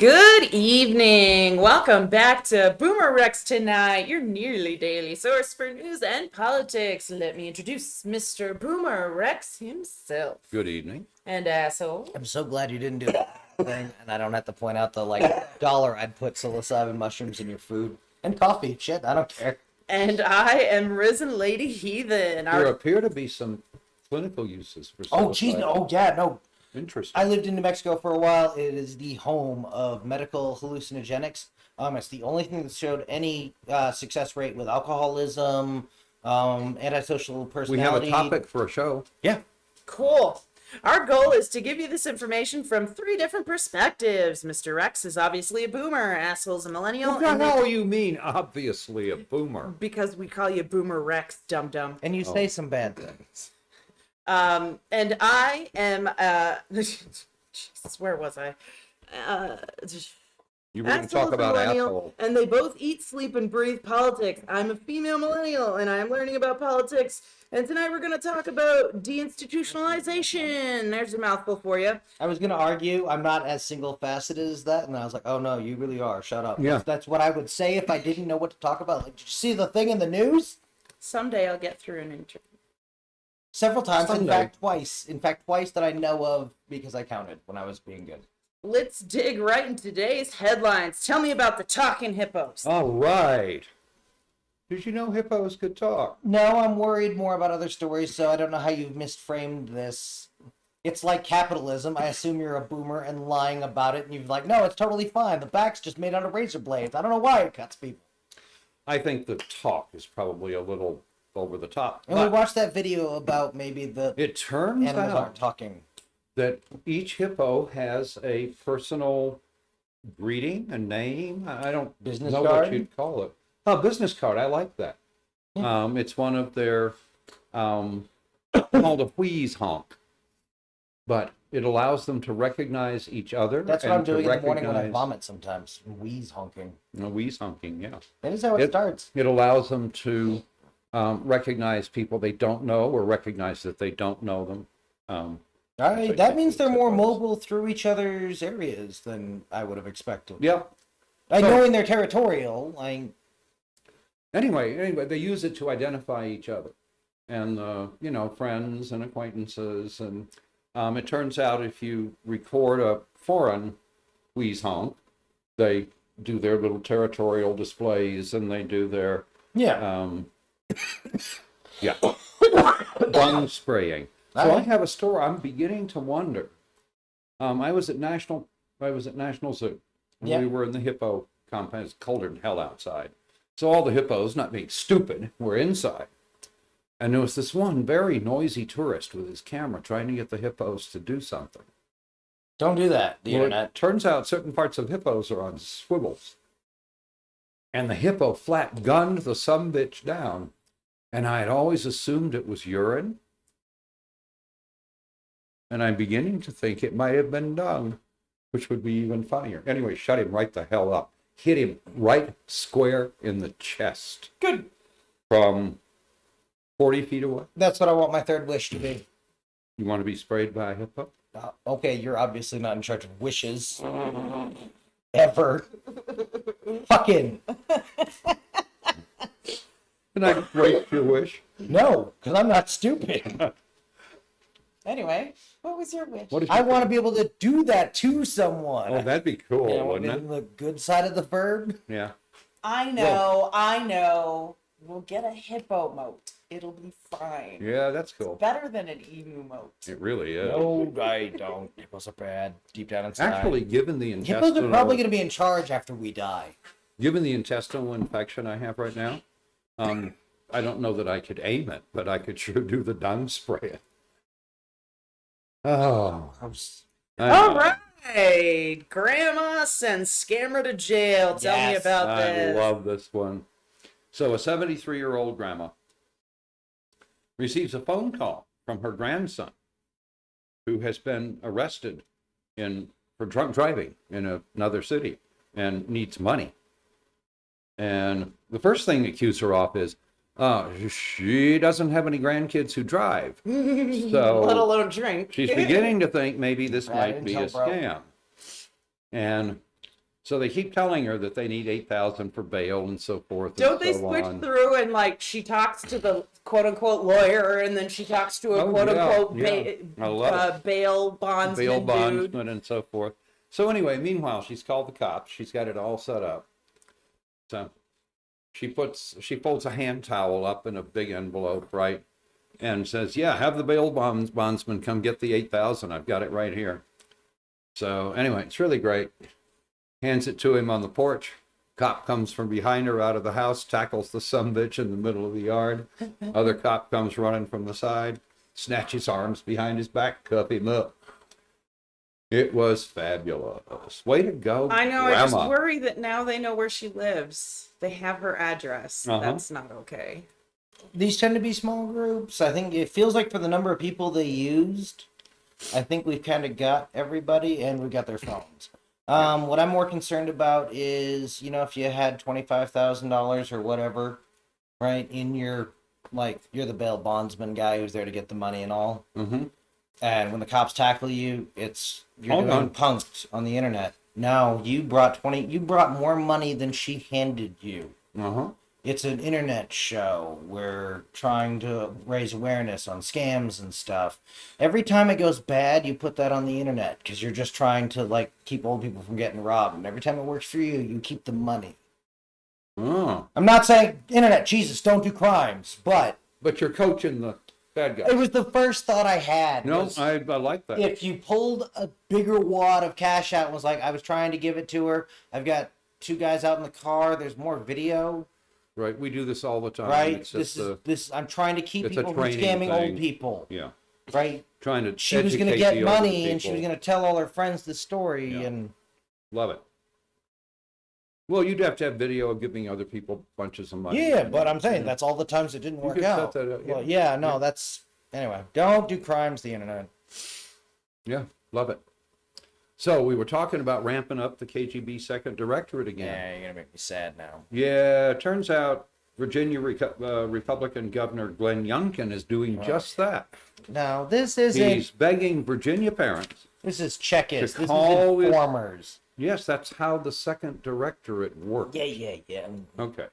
Good evening. Welcome back to BoomerRexTonight, your nearly daily source for news and politics. Let me introduce Mr. Boomer Rex himself. Good evening. And asshole. I'm so glad you didn't do that thing, and I don't have to point out the dollar I'd put psilocybin mushrooms in your food and coffee. Shit, I don't care. And I am RisenLadyHeathen. There appear to be some clinical uses for Oh, geez, no. Interesting. I lived in New Mexico for a while. It is the home of medical hallucinogenics. It's the only thing that showed any success rate with alcoholism, antisocial personality. We have a topic for a show. Yeah. Cool. Our goal is to give you this information from three different perspectives. Mr. Rex is obviously a boomer, asshole's a millennial. What the hell you mean, obviously a boomer? Because we call you Boomer Rex, dum-dum. And you say some bad things. And I am, Jesus, where was I? You were going to Asshole's talk a about millennial, asshole. and they both eat, sleep, and breathe politics. I'm a female millennial, and I'm learning about politics. And tonight we're going to talk about deinstitutionalization. There's a mouthful for you. I was going to argue I'm not as single-faceted as that, and I was like, oh, no, you really are. Shut up. Yeah. That's what I would say if I didn't know what to talk about. Like, did you see the thing in the news? Someday I'll get through an interview. Several times, in Someday. fact, twice. In fact, twice that I know of because I counted when I was being good. Let's dig right into today's headlines. Tell me about the talking hippos. All right. Did you know hippos could talk? No, I'm worried more about other stories, so I don't know how you've misframed this. It's like capitalism. I assume you're a boomer and lying about it, and you're like, no, it's totally fine. The back's just made out of razor blades. I don't know why it cuts people. I think the talk is probably a little over the top. And we But watched that video about maybe the it turns animals aren't out talking. that each hippo has a personal greeting, a name. I don't Business know card? what you'd call it. Oh, business card. I like that. It's one of their called a wheeze honk, but it allows them to recognize each other. That's what and I'm doing to in the morning when I recognize- vomit sometimes. Wheeze honking. Wheeze honking, yeah. That is how it starts. It allows them to recognize people they don't know or recognize that they don't know them. All I right, think that means they're it's more hippos. mobile through each other's areas than I would have expected. Yeah. Knowing they're territorial, Anyway, they use it to identify each other and, friends and acquaintances. And it turns out if you record a foreign wheeze honk, they do their little territorial displays and they do their, bung spraying. So I have a story. I'm beginning to wonder. I was at National Zoo. Yeah. We were in the hippo compound. It's colder than hell outside. So all the hippos, not being stupid, were inside. And there was this one very noisy tourist with his camera trying to get the hippos to do something. don't do that. The Well, internet. it turns out certain parts of hippos are on swivels. And the hippo flat gunned the sumbitch down. And I had always assumed it was urine. And I'm beginning to think it might have been dung, which would be even funnier. Anyway, shut him right the hell up. Hit him right square in the chest. Good. From 40 feet away. That's what I want my third wish to be. You want to be sprayed by a hippo? Okay, you're obviously not in charge of wishes. Ever. Fucking. Can I waste your wish? No, because I'm not stupid. Anyway, what was your wish? What is I want to be able to do that to someone. Oh, that'd be cool, I want to wouldn't be it? on the good side of the bird. Yeah. I know. We'll get a hippo moat. It'll be fine. Yeah, that's cool. Better than an emu moat. It really is. No, I don't. Hippos are bad. Deep down inside. Actually, given the Hippos intestinal, are probably going to be in charge after we die. given the intestinal infection I have right now, I don't know that I could aim it, but I could sure do the dung spray. Oh, All right. Grandma sends scammer to jail. Tell me Yes, about I this. love this one. So a 73-year-old grandma receives a phone call from her grandson who has been arrested for drunk driving in another city and needs money. And the first thing they accuse her of is, she doesn't have any grandkids who drive. So Let alone drink. she's beginning to think maybe this Bad might be a intel, bro. scam. And So they keep telling her that they need 8,000 for bail and so forth. Don't and they so switch on. through and like she talks to the quote unquote lawyer and then she talks to a Oh, quote unquote yeah. I love bail bondsman Bail dude? bondsman and so forth. So anyway, meanwhile, she's called the cops. She's got it all set up. So she folds a hand towel up in a big envelope, right? And says, yeah, have the bail bondsman come get the 8,000. I've got it right here. So anyway, it's really great. Hands it to him on the porch. Cop comes from behind her out of the house, tackles the sumbitch in the middle of the yard. Other cop comes running from the side, snatches arms behind his back, cuff him up. It was fabulous. Way to go, I know. Gramma. I just worry that now they know where she lives. They have her address. Uh-huh. That's not okay. These tend to be small groups. I think it feels like for the number of people they used, I think we've kind of got everybody and we got their phones. What I'm more concerned about is, if you had $25,000 or whatever, right, in your, you're the bail bondsman guy who's there to get the money and all. Mm-hmm. And when the cops tackle you, you're Hold doing on. punked on the internet. No, you brought more money than she handed you. Uh-huh. It's an internet show. We're trying to raise awareness on scams and stuff. Every time it goes bad, you put that on the internet because you're just trying to keep old people from getting robbed. And every time it works for you, you keep the money. Oh. I'm not saying internet, Jesus, don't do crimes, but But you're coaching the bad guy. it was the first thought I had. No, was I like that. if you pulled a bigger wad of cash out and was like, I was trying to give it to her. I've got two guys out in the car. There's more video. Right, we do this all the time. Right. It's just I'm trying to keep it's a people from training scamming thing. old people. yeah, Right. trying to. She was going to educate get the older money and she was people. going to tell all her friends the story. Yeah. And Love it. Well, you'd have to have video of giving other people bunches of money. yeah, but I'm saying that's all the times it didn't You work could set out. that up, yeah. Well, yeah, no, Yeah. that's anyway. Don't do crimes the internet. Yeah, love it. So we were talking about ramping up the KGB second directorate again. Yeah, you're gonna make me sad now. Yeah, it turns out Virginia Republican Governor Glenn Youngkin is doing just that. No, this isn't. He's begging Virginia parents. This is Czechist. To This call is it- informers. Yes, that's how the second directorate worked. Yeah. Okay.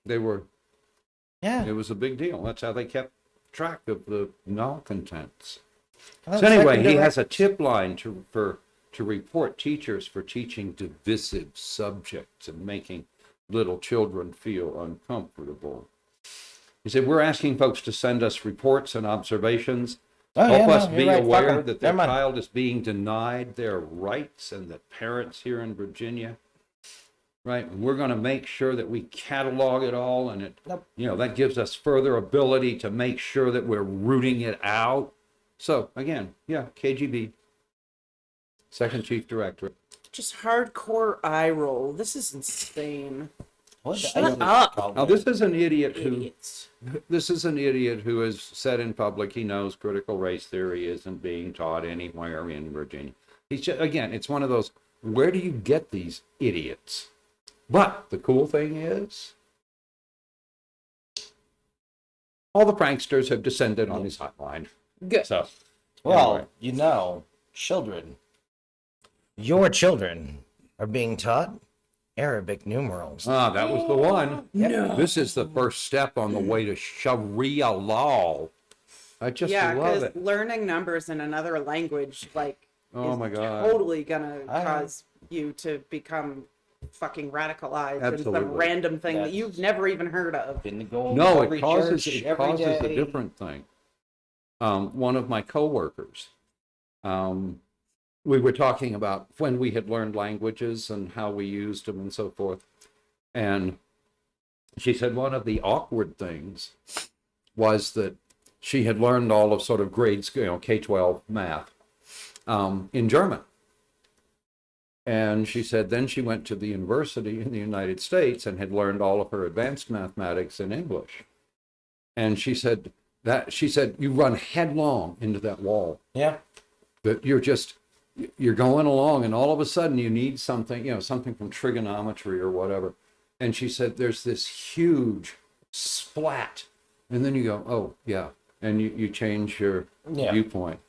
They were, Yeah. it was a big deal. That's how they kept track of the malcontents. Well, So anyway, second he has a direct- tip line to report teachers for teaching divisive subjects and making little children feel uncomfortable. He said, we're asking folks to send us reports and observations. Help us be aware that their child is being denied their rights and that parents here in Virginia, right? We're going to make sure that we catalog it all and it, Nope. that gives us further ability to make sure that we're rooting it out. So again, yeah, KGB, second chief director. Just hardcore eye roll. This is insane. What the- Shut up. Now this is an idiot who Idiots. has said in public he knows critical race theory isn't being taught anywhere in Virginia. He's just, again, it's one of those, where do you get these idiots? But the cool thing is, all the pranksters have descended on his hotline. Good. So, Well, anyway. children. Your children are being taught Arabic numerals. That was the one. No. This is the first step on the way to Sharia law. I just Yeah, love because it. learning numbers in another language, Oh is my God. totally gonna I know. cause you to become fucking radicalized in some Absolutely. random thing that That's- you've never even heard of. Didn't go No, to it every causes church it every causes a day. different thing. One of my coworkers, we were talking about when we had learned languages and how we used them and so forth. And she said one of the awkward things was that she had learned all of sort of grades, K-12 math in German. And she said then she went to the university in the United States and had learned all of her advanced mathematics in English. And she said you run headlong into that wall. Yeah. That you're going along and all of a sudden you need something, something from trigonometry or whatever. And she said there's this huge splat. And then you go, oh yeah. And you change your Yeah. viewpoint.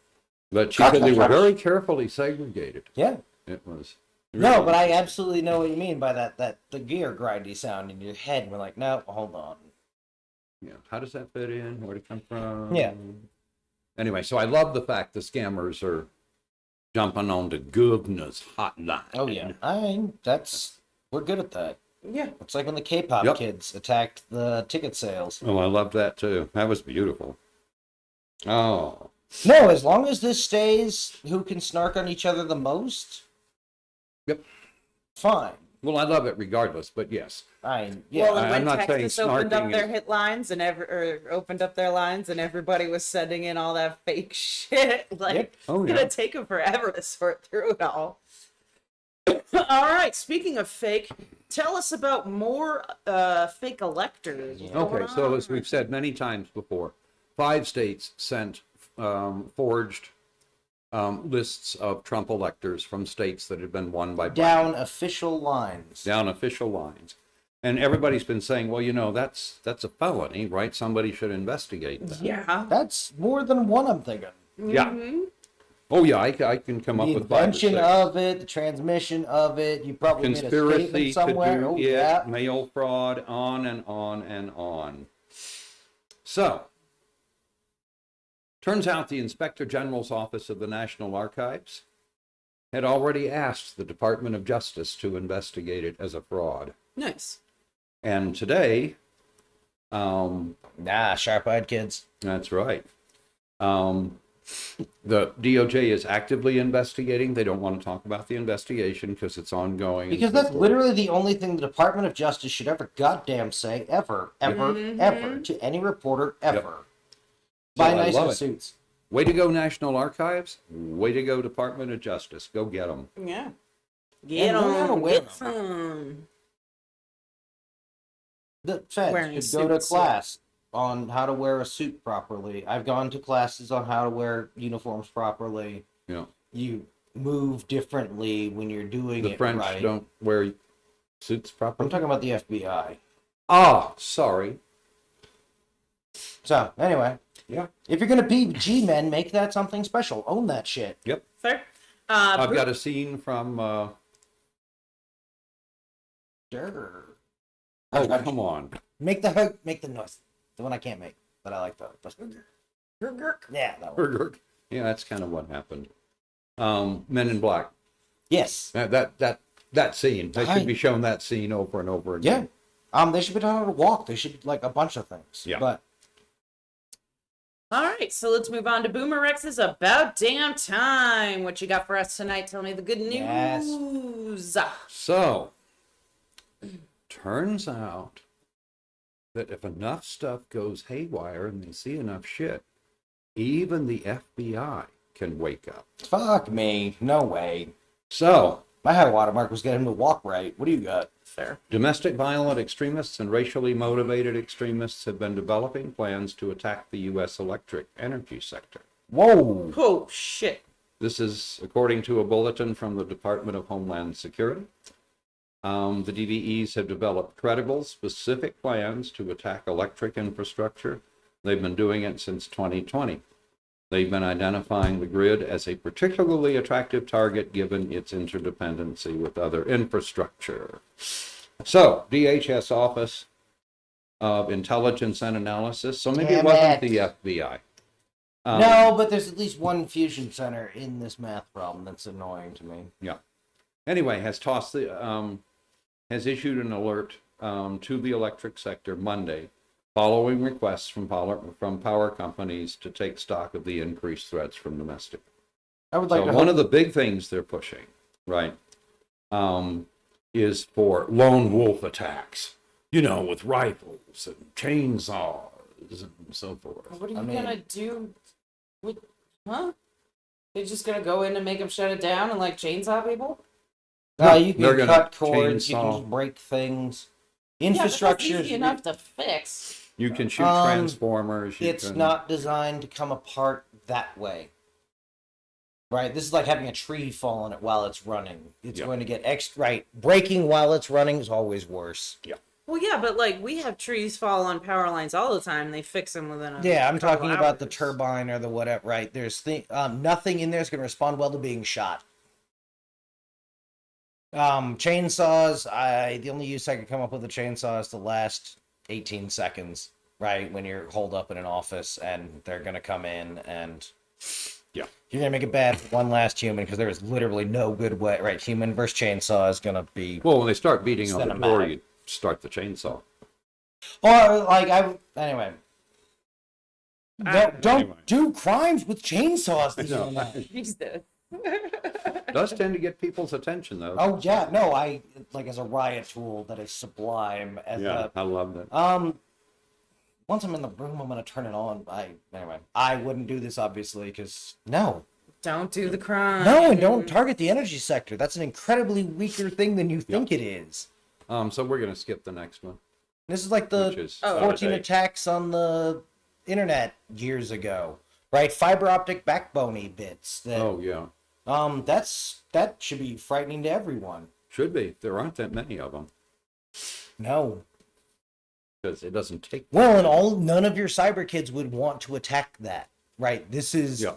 But she said they were very carefully segregated. Yeah. It was No, but I absolutely know what you mean by that the gear grindy sound in your head. And we're like, no, hold on. Yeah. How does that fit in? Where'd it come from? Yeah. Anyway, so I love the fact the scammers are jumping on the governor's hotline. Oh yeah, we're good at that. Yeah. It's like when the K-pop Yep. kids attacked the ticket sales. Oh, I love that too. That was beautiful. Oh, No, as long as this stays, who can snark on each other the most? Yep. Fine. well, I love it regardless, but yes. Yeah. Well, and I'm when not saying Texas opened up snarking their is- hit lines and opened up their lines and everybody was sending in all that fake shit, like Yep. Oh, it's yeah. gonna take them forever to sort through it all. All right, speaking of fake, tell us about more fake electors. What's Okay, going so on? as we've said many times before, 5 states sent forged lists of Trump electors from states that had been won by Biden. Down official lines. Down official lines. And everybody's been saying, well, that's a felony, right? Somebody should investigate that. Yeah. That's more than one, I'm thinking. Yeah. Mhm. Oh, yeah, I can come up The with 5 or invention 6. of it, the transmission of it. You probably made a Conspiracy statement to somewhere. do Oh it, yeah. mail fraud, on and on and on. So, turns out the Inspector General's Office of the National Archives had already asked the Department of Justice to investigate it as a fraud. Nice. And today, Sharp-eyed kids. that's right. The DOJ is actively investigating. They don't want to talk about the investigation because it's ongoing. Because that's literally the only thing the Department of Justice should ever goddamn say, ever, ever, to any reporter, ever. Buy So I nicer love it. suits. Way to go, National Archives. Way to go, Department of Justice. Go get them. Yeah. Get And learn how to on, wear get them. some. The feds Wearing should go to suits. class on how to wear a suit properly. I've gone to classes on how to wear uniforms properly. Yeah. You move differently when you're doing The it French right. don't wear suits properly. I'm talking about the FBI. Ah, sorry. So, anyway. Yeah. If you're going to be G-men, make that something special. Own that shit. Yep. Fair. I've got a scene from. Sure. Oh, come on. Make the noise. The one I can't make, but I like the yeah, that one. Yeah, that's kind of what happened. Men in Black. Yes. That scene. They should be showing that scene over and over Yeah. again. They should be taught how to walk. They should like a bunch of things. Yeah. But All right, so let's move on to Boomer Rex's About Damn Time. What you got for us tonight? Tell me the good news. Yes. So, turns out that if enough stuff goes haywire and they see enough shit, even the FBI can wake up. fuck me. No way. So, My high watermark was getting him to walk right. What do you got? Fair. domestic violent extremists and racially motivated extremists have been developing plans to attack the U.S. electric energy sector. Whoa. Oh, shit. This is according to a bulletin from the Department of Homeland Security. The DVEs have developed credible, specific plans to attack electric infrastructure. They've been doing it since 2020. They've been identifying the grid as a particularly attractive target given its interdependency with other infrastructure. So, DHS Office of Intelligence and Analysis. So maybe it Damn wasn't it. the FBI. No, but there's at least one fusion center in this math problem that's annoying to me. Yeah. Anyway, has issued an alert to the electric sector Monday, following requests from power companies to take stock of the increased threats from domestic. I would like So to one hope of the big things they're pushing, right, is for lone wolf attacks. With rifles and chainsaws and so forth. What are you I mean- gonna do with, huh? They're just gonna go in and make them shut it down and like chainsaw people? you they're can gonna cut cords, you can chainsaw. just break things. Yeah, Infrastructure but that's easy enough to fix. You can shoot Um, transformers. It's not designed to come apart that way. Right? This is like having a tree fall on it while it's running. It's Yeah. going to get right. Breaking while it's running is always worse. Well, yeah, but like we have trees fall on power lines all the time. They fix them within a Yeah, I'm couple talking about the hours. turbine or the whatever. Right? There's nothing in there is going to respond well to being shot. Chainsaws. The only use I could come up with a chainsaw is the last 18 seconds, right? When you're holed up in an office and they're gonna come in and Yeah. you're gonna make it bad for one last human because there is literally no good way. Right? Human versus chainsaw is gonna be. Well, when they start beating on the door, Cinematic. you start the chainsaw. Or like anyway. Don't Anyway. do crimes with chainsaws. This No. internet. Jesus. Does tend to get people's attention, though. Oh yeah, no, I like as a riot tool that is sublime. As Yeah, I love that. once I'm in the room, I'm gonna turn it on. I wouldn't do this obviously because no, Don't do the crime. no, and don't target the energy sector. That's an incredibly weaker thing than you think it is. So we're gonna skip the next one, This is like which the is 14 Saturday. attacks on the internet years ago, right? Fiber optic backbone bits. That, Oh yeah, that should be frightening to everyone. should be. There aren't that many of them No. because it doesn't take. Well, and none of your cyber kids would want to attack that, right? This is Yeah.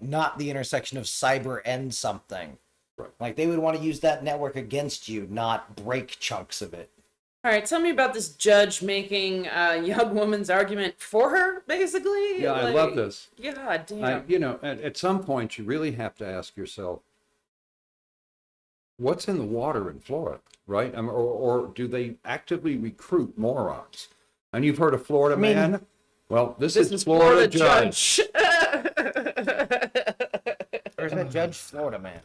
not the intersection of cyber and something. Right. Like they would want to use that network against you, not break chunks of it. All right, tell me about this judge making a young woman's argument for her, basically. Yeah, I love this. God damn. At some point, you really have to ask yourself, what's in the water in Florida, right? Or do they actively recruit morons? And you've heard of Florida Man? Well, this is Florida Judge. There's that Judge Florida Man.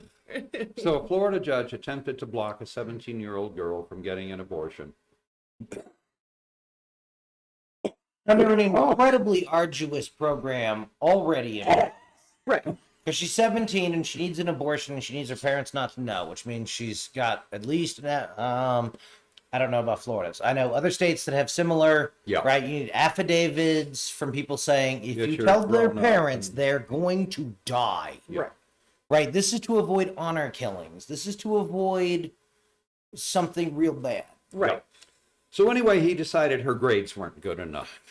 So a Florida judge attempted to block a 17-year-old girl from getting an abortion. Under an incredibly arduous program already in place. Right. Because she's 17 and she needs an abortion and she needs her parents not to know, which means she's got at least I don't know about Florida's. I know other states that have similar, Yeah. right? You need affidavits from people saying if That you you're tell their grown up parents, and- they're going to die. Yeah. Right. Right? This is to avoid honor killings. This is to avoid something real bad. Right. So anyway, he decided her grades weren't good enough.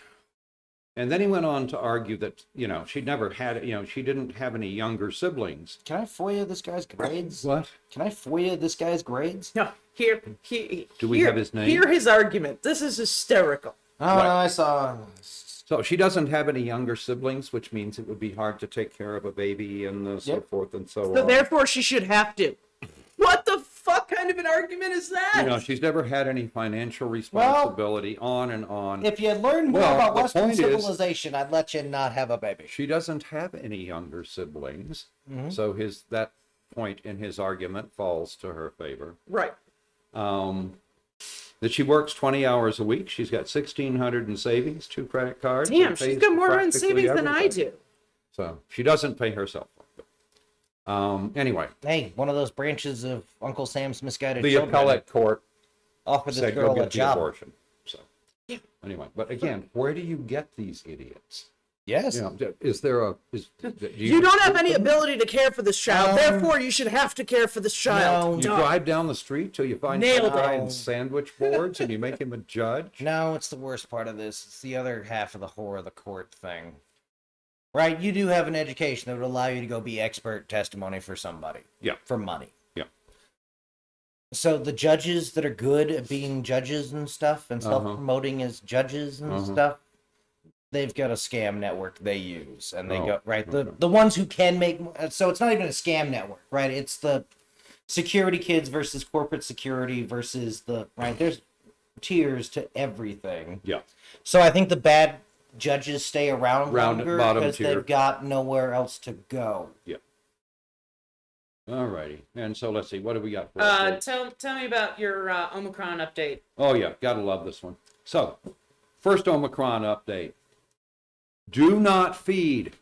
And then he went on to argue that, she'd never had, she didn't have any younger siblings. Can I FOIA this guy's grades? What? Can I FOIA this guy's grades? No, Do we have his name? Hear his argument. This is hysterical. Oh, Right. no, I saw. So she doesn't have any younger siblings, which means it would be hard to take care of a baby and so Yep. forth and so So on. therefore, she should have to. What the fuck kind of an argument is that? She's never had any financial responsibility, on and on. If you had learned more Well, about the Western point is- civilization, I'd let you not have a baby. She doesn't have any younger siblings, Mhm. so that point in his argument falls to her favor. Right. That she works 20 hours a week. She's got 1,600 in savings, 2 credit cards. Damn, and she's pays got more in practically savings than I everything. do. So she doesn't pay herself. Anyway, Hey, one of those branches of Uncle Sam's misguided the children appellate court offered this said go girl a get the job. abortion. So anyway, but again, where do you get these idiots? Yes. Is there a? Do You don't have any ability to care for this child. Therefore, you should have to care for this child. No. You Duh. drive down the street till you find Nailed some guy it. in sandwich boards and you make him a judge. No, it's the worst part of this. It's the other half of the horror of the court thing. Right? You do have an education that would allow you to go be expert testimony for somebody. Yeah. For money. Yeah. So the judges that are good at being judges and stuff and self-promoting as judges and stuff, they've got a scam network they use. And they go, right, the ones who can make, so it's not even a scam network, right? It's the security kids versus corporate security versus right, there's tiers to everything. Yeah. So I think the bad judges stay around Round at longer bottom because tier. they've got nowhere else to go. Yeah. All righty. And so let's see. What do we got for Tell me about your Omicron update. Oh, yeah. Gotta love this one. So, first Omicron update. Do not feed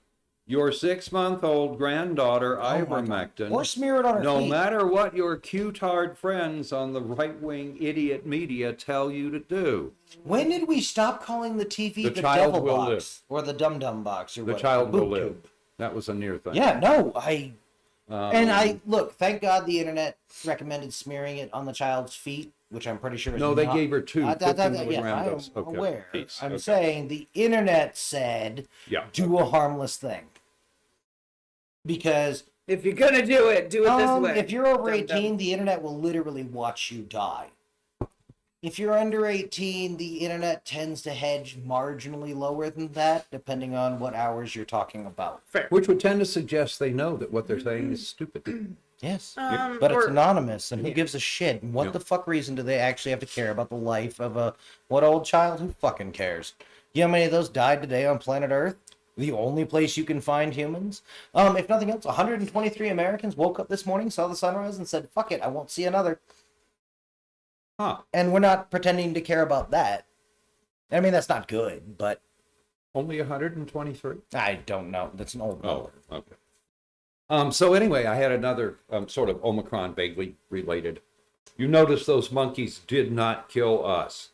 your 6-month-old granddaughter ivermectin. Or smear it on her No feet. matter what your cutard friends on the right-wing idiot media tell you to do. When did we stop calling the TV The the child devil will box live. or the dum dum box or The what? child will boob live. tube? That was a near thing. Yeah, no, and I Um, look. Thank God the internet recommended smearing it on the child's feet, which I'm pretty sure is No, they not- gave her 2 Yes, 50 I milligram am dose. Okay. aware. Peace. I'm Okay. saying the internet said Yeah. do a harmless thing. Because If you're gonna do it this way. If you're over Dum 18, dum. the internet will literally watch you die. If you're under 18, the internet tends to hedge marginally lower than that, depending on what hours you're talking about. Fair. Which would tend to suggest they know that what they're saying is stupid. Yes. But it's Or- anonymous, and who gives a shit? And what Yeah. the fuck reason do they actually have to care about the life of a what old child? Who fucking cares? You know how many of those died today on planet Earth? The only place you can find humans? If nothing else, 123 Americans woke up this morning, saw the sunrise, and said, fuck it, I won't see another. Huh. And we're not pretending to care about that. I mean, that's not good, but Only 123? I don't know. That's an old number. Oh, okay. So anyway, I had another sort of Omicron vaguely related. You notice those monkeys did not kill us.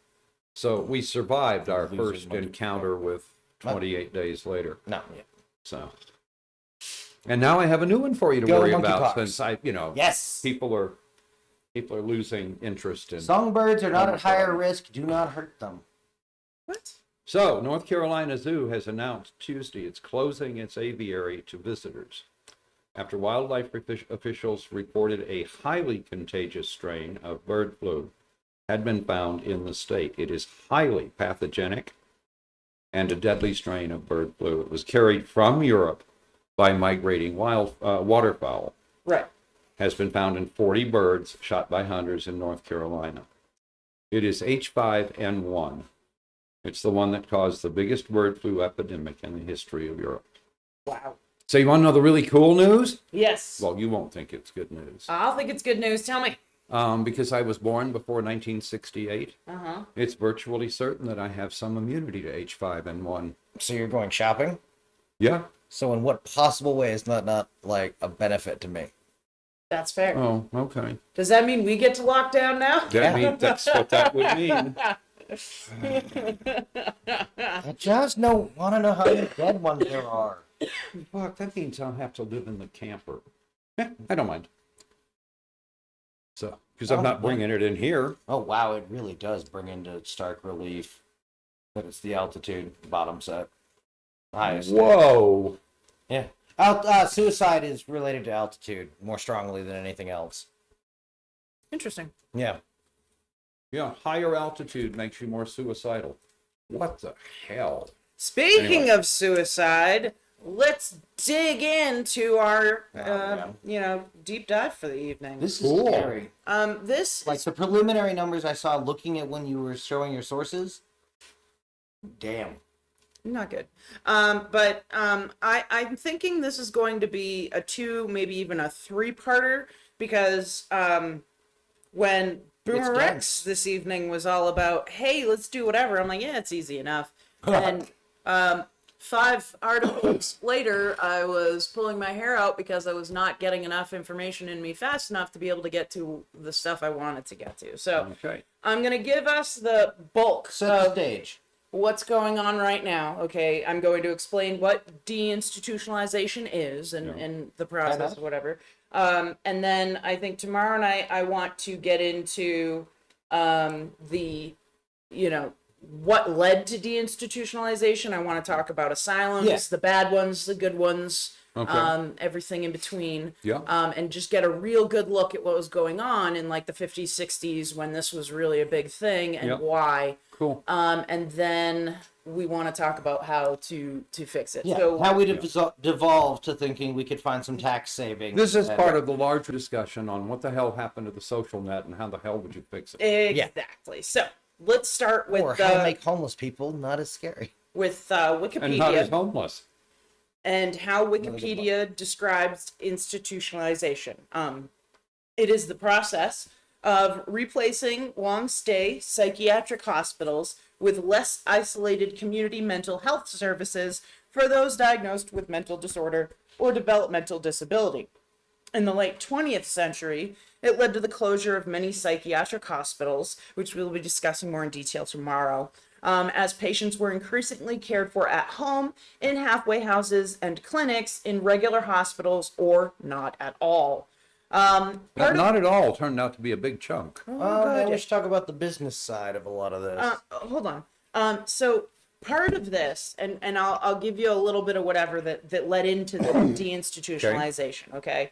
So we survived our Losers first monkey. encounter with 28 days later. No, yeah. So, and now I have a new one for you to Go worry monkeypox. about, since Yes. people are losing interest in. Songbirds are not at Omicron. higher risk. Do not hurt them. What? So, North Carolina Zoo has announced Tuesday it's closing its aviary to visitors after wildlife officials reported a highly contagious strain of bird flu had been found in the state. It is highly pathogenic and a deadly strain of bird flu. It was carried from Europe by migrating waterfowl. Right. Has been found in 40 birds shot by hunters in North Carolina. It is H5N1. It's the one that caused the biggest bird flu epidemic in the history of Europe. Wow. So you want to know the really cool news? Yes. Well, you won't think it's good news. I'll think it's good news. Tell me. Because I was born before 1968, Uh-huh. it's virtually certain that I have some immunity to H5N1. So you're going shopping? Yeah. So in what possible way is that not like a benefit to me? That's fair. Oh, okay. Does that mean we get to lock down now? That's what that would mean. I just want to know how many dead ones there are. Fuck, that means I'll have to live in the camper. I don't mind. So, because I'm not bringing it in here. Oh wow, it really does bring into stark relief that it's the altitude bottom set. Highest. Whoa. Yeah. Suicide is related to altitude more strongly than anything else. Interesting. Yeah. Yeah, higher altitude makes you more suicidal. What the hell? Speaking Anyway. of suicide, let's dig into our, man. deep dive for the evening. This is Cool. scary. This Like is the preliminary numbers I saw looking at when you were showing your sources. Damn. not good. I'm thinking this is going to be a 2, maybe even a 3-parter, because when Boomer Rex dense. this evening was all about, hey, let's do whatever. I'm like, yeah, it's easy enough. And 5 articles later, I was pulling my hair out because I was not getting enough information in me fast enough to be able to get to the stuff I wanted to get to. So Okay. I'm going to give us the bulk Set the of stage. what's going on right now. Okay, I'm going to explain what deinstitutionalization is and the process or whatever. And then I think tomorrow night I want to get into the, what led to deinstitutionalization. I want to talk about asylums, the bad ones, the good ones, Okay. everything in between. Yeah. And just get a real good look at what was going on in like the 50s, 60s when this was really a big thing and Yep. why. Cool. And then we want to talk about how to fix it. Yeah. So How we devolved to thinking we could find some tax savings. This is and- part of the larger discussion on what the hell happened to the social net and how the hell would you fix it? exactly. So let's start with or how to make homeless people not as scary. Wikipedia And not as homeless. and how good Wikipedia describes institutionalization. It is the process of replacing long-stay psychiatric hospitals with less isolated community mental health services for those diagnosed with mental disorder or developmental disability. In the late 20th century, it led to the closure of many psychiatric hospitals, which we'll be discussing more in detail tomorrow, as patients were increasingly cared for at home, in halfway houses and clinics, in regular hospitals, or not at all. But not at all turned out to be a big chunk. Man, we should talk about the business side of a lot of this. Hold on. So part of this, and I'll give you a little bit of whatever that led into the deinstitutionalization. Okay,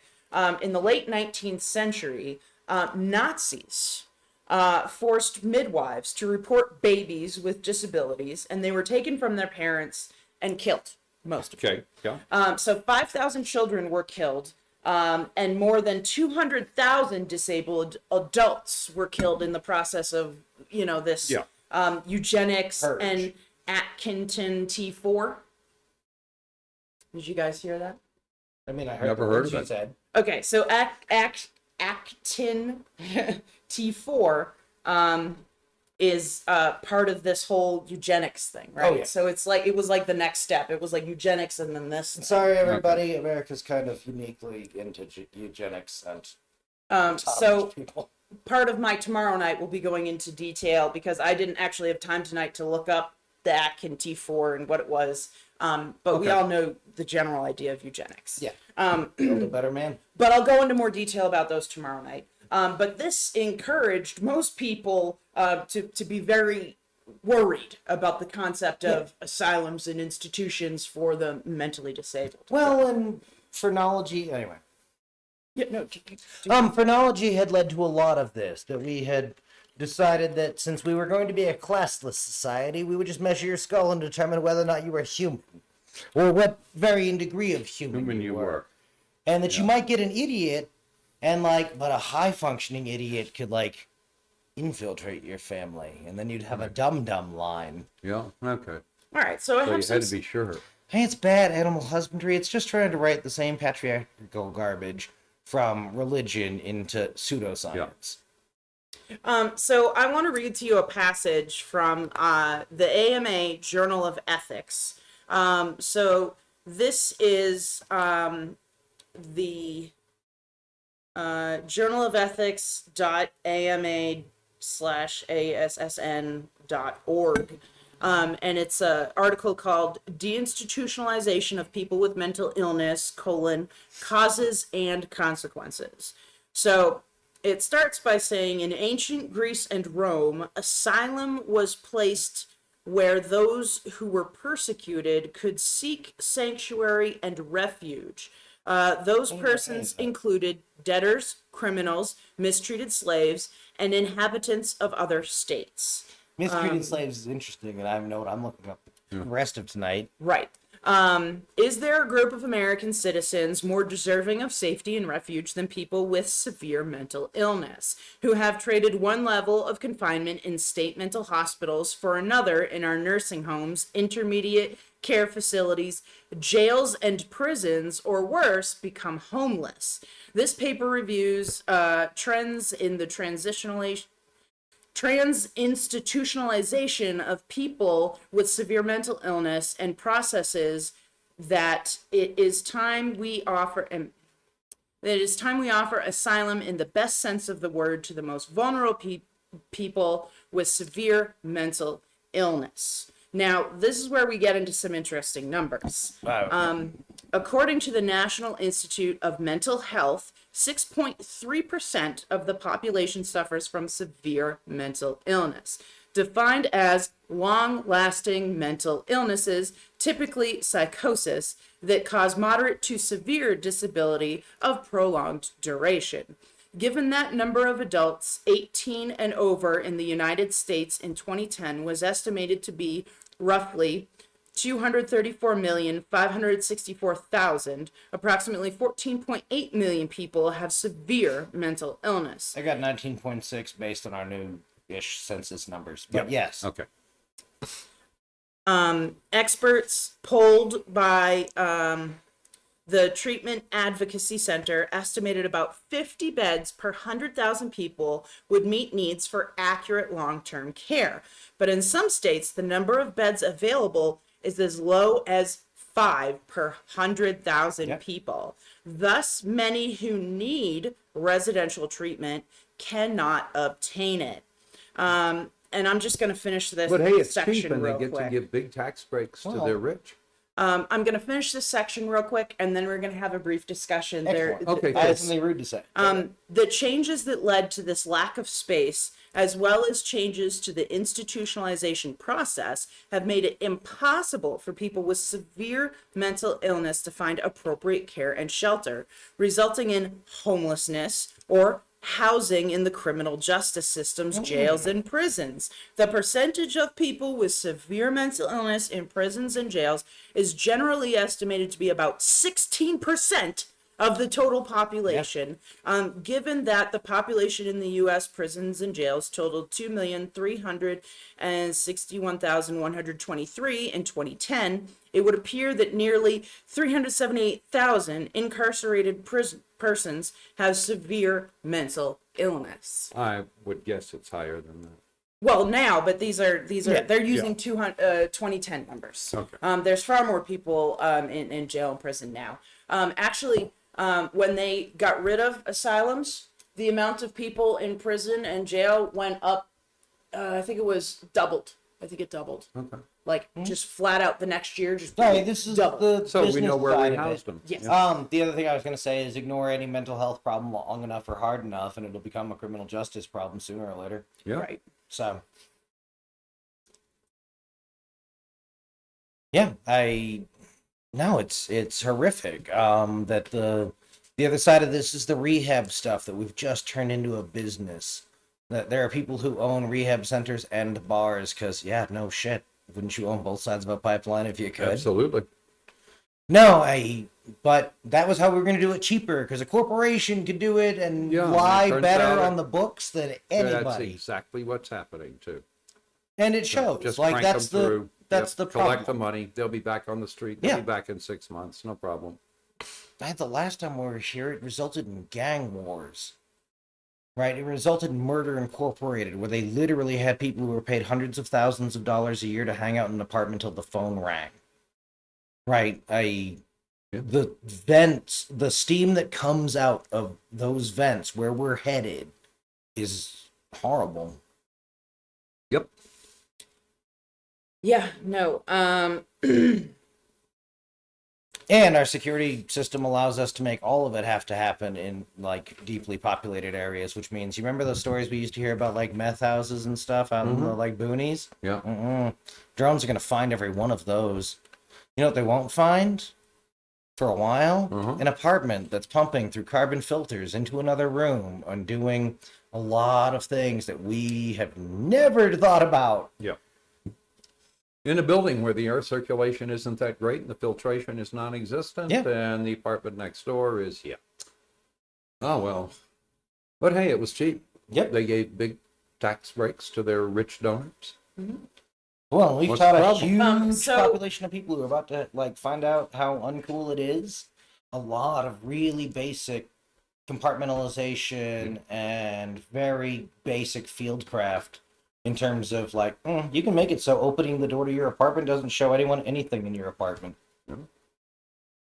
in the late 19th century, Nazis forced midwives to report babies with disabilities, and they were taken from their parents and killed. Most of them. Okay. Yeah. So 5,000 children were killed, and more than 200,000 disabled adults were killed in the process of, this eugenics Purge. and Atkinson T4. Did you guys hear that? I mean, I heard Never the heard words of you it. said. Okay, so Actin T4 is part of this whole eugenics thing, right? Oh, yeah. So it was like the next step. It was like eugenics and then this. Sorry, everybody. America's kind of uniquely into eugenics and So people. part of my tomorrow night will be going into detail because I didn't actually have time tonight to look up the Atkin T4 and what it was. But we all know the general idea of eugenics. Yeah. Build a better man. But I'll go into more detail about those tomorrow night. But this encouraged most people to be very worried about the concept of asylums and institutions for the mentally disabled. Well, and phrenology, anyway. Yeah, no. Phrenology had led to a lot of this, that we had decided that since we were going to be a classless society, we would just measure your skull and determine whether or not you were human, or what varying degree of human you were. And that you might get an idiot, and but a high-functioning idiot could, infiltrate your family, and then you'd have a dum-dum line. Yeah. Okay. All right, so I So you have had some to be sure. Hey, it's bad animal husbandry. It's just trying to write the same patriarchal garbage from religion into pseudoscience. So I want to read to you a passage from the AMA Journal of Ethics. So this is the Journal of Ethics.ama/ASSN.org. And it's an article called Deinstitutionalization of People with Mental Illness, Causes and Consequences. So it starts by saying, in ancient Greece and Rome, asylum was placed where those who were persecuted could seek sanctuary and refuge. Those persons included debtors, criminals, mistreated slaves, and inhabitants of other states. Mistreated slaves is interesting, and I know what I'm looking up the rest of tonight. Right. Is there a group of American citizens more deserving of safety and refuge than people with severe mental illness, who have traded one level of confinement in state mental hospitals for another in our nursing homes, intermediate care facilities, jails, and prisons, or worse, become homeless? This paper reviews trends in the transinstitutionalization of people with severe mental illness and processes that it is time we offer asylum in the best sense of the word to the most vulnerable people with severe mental illness. Now, this is where we get into some interesting numbers. Wow. According to the National Institute of Mental Health, 6.3% of the population suffers from severe mental illness, defined as long-lasting mental illnesses, typically psychosis, that cause moderate to severe disability of prolonged duration. Given that number of adults 18 and over in the United States in 2010 was estimated to be roughly 234,564,000, approximately 14.8 million people have severe mental illness. I got 19.6 based on our new-ish census numbers, but yes. Okay. Experts polled by the Treatment Advocacy Center estimated about 50 beds per 100,000 people would meet needs for accurate long-term care. But in some states, the number of beds available is as low as 5 per 100,000 people. Thus, many who need residential treatment cannot obtain it. And I'm just going to finish this But hey, it's section cheap, and they real get quick. to give big tax breaks to their rich. I'm going to finish this section real quick, and then we're going to have a brief discussion. Excellent. Okay, I have something rude to say. The changes that led to this lack of space, as well as changes to the institutionalization process, have made it impossible for people with severe mental illness to find appropriate care and shelter, resulting in homelessness or housing in the criminal justice systems, jails, and prisons. The percentage of people with severe mental illness in prisons and jails is generally estimated to be about 16% of the total population, given that the population in the U.S. prisons and jails totaled 2,361,123 in 2010. It would appear that nearly 378,000 incarcerated persons have severe mental illness. I would guess it's higher than that. Well, now, but these are they're using Yeah. 2010 numbers. Okay. There's far more people in jail and prison now. Actually, when they got rid of asylums, the amount of people in prison and jail went up. I think it was doubled. I think it doubled. Okay. Like just flat out the next year, just Sorry, this is double. the So we business know where side we of it. housed them. Yes. The other thing I was going to say is ignore any mental health problem long enough or hard enough, and it'll become a criminal justice problem sooner or later. Yeah. Right. So, yeah, no, it's horrific. That the other side of this is the rehab stuff that we've just turned into a business. That there are people who own rehab centers and bars because, yeah, no shit. Wouldn't you own both sides of a pipeline if you could? Absolutely. No, but that was how we were going to do it cheaper because a corporation could do it and Yeah, lie it turns better out on the books than That's anybody. exactly what's happening too. And it So shows. just Like crank that's them the through. that's Yep, the collect the problem. money. They'll be back on the street. They'll Yeah. be back in 6 months. No problem. The last time we were here, it resulted in gang wars. Right? It resulted in Murder Incorporated, where they literally had people who were paid hundreds of thousands of dollars a year to hang out in an apartment until the phone rang. Right? Yeah. The vents, the steam that comes out of those vents where we're headed is horrible. Yep. Yeah. No. And our security system allows us to make all of it have to happen in like deeply populated areas, which means you remember those stories we used to hear about like meth houses and stuff out in the like boonies? Yeah. Drones are going to find every one of those. You know what they won't find? For a while? An apartment that's pumping through carbon filters into another room and doing a lot of things that we have never thought about. Yeah. In a building where the air circulation isn't that great and the filtration is non-existent, Yeah. and the apartment next door is, oh well. But hey, it was cheap. Yep. They gave big tax breaks to their rich donors. Well, we've What's taught the a problem? huge So- population of people who are about to like find out how uncool it is. A lot of really basic compartmentalization and very basic fieldcraft in terms of like, you can make it so opening the door to your apartment doesn't show anyone anything in your apartment. Mhm.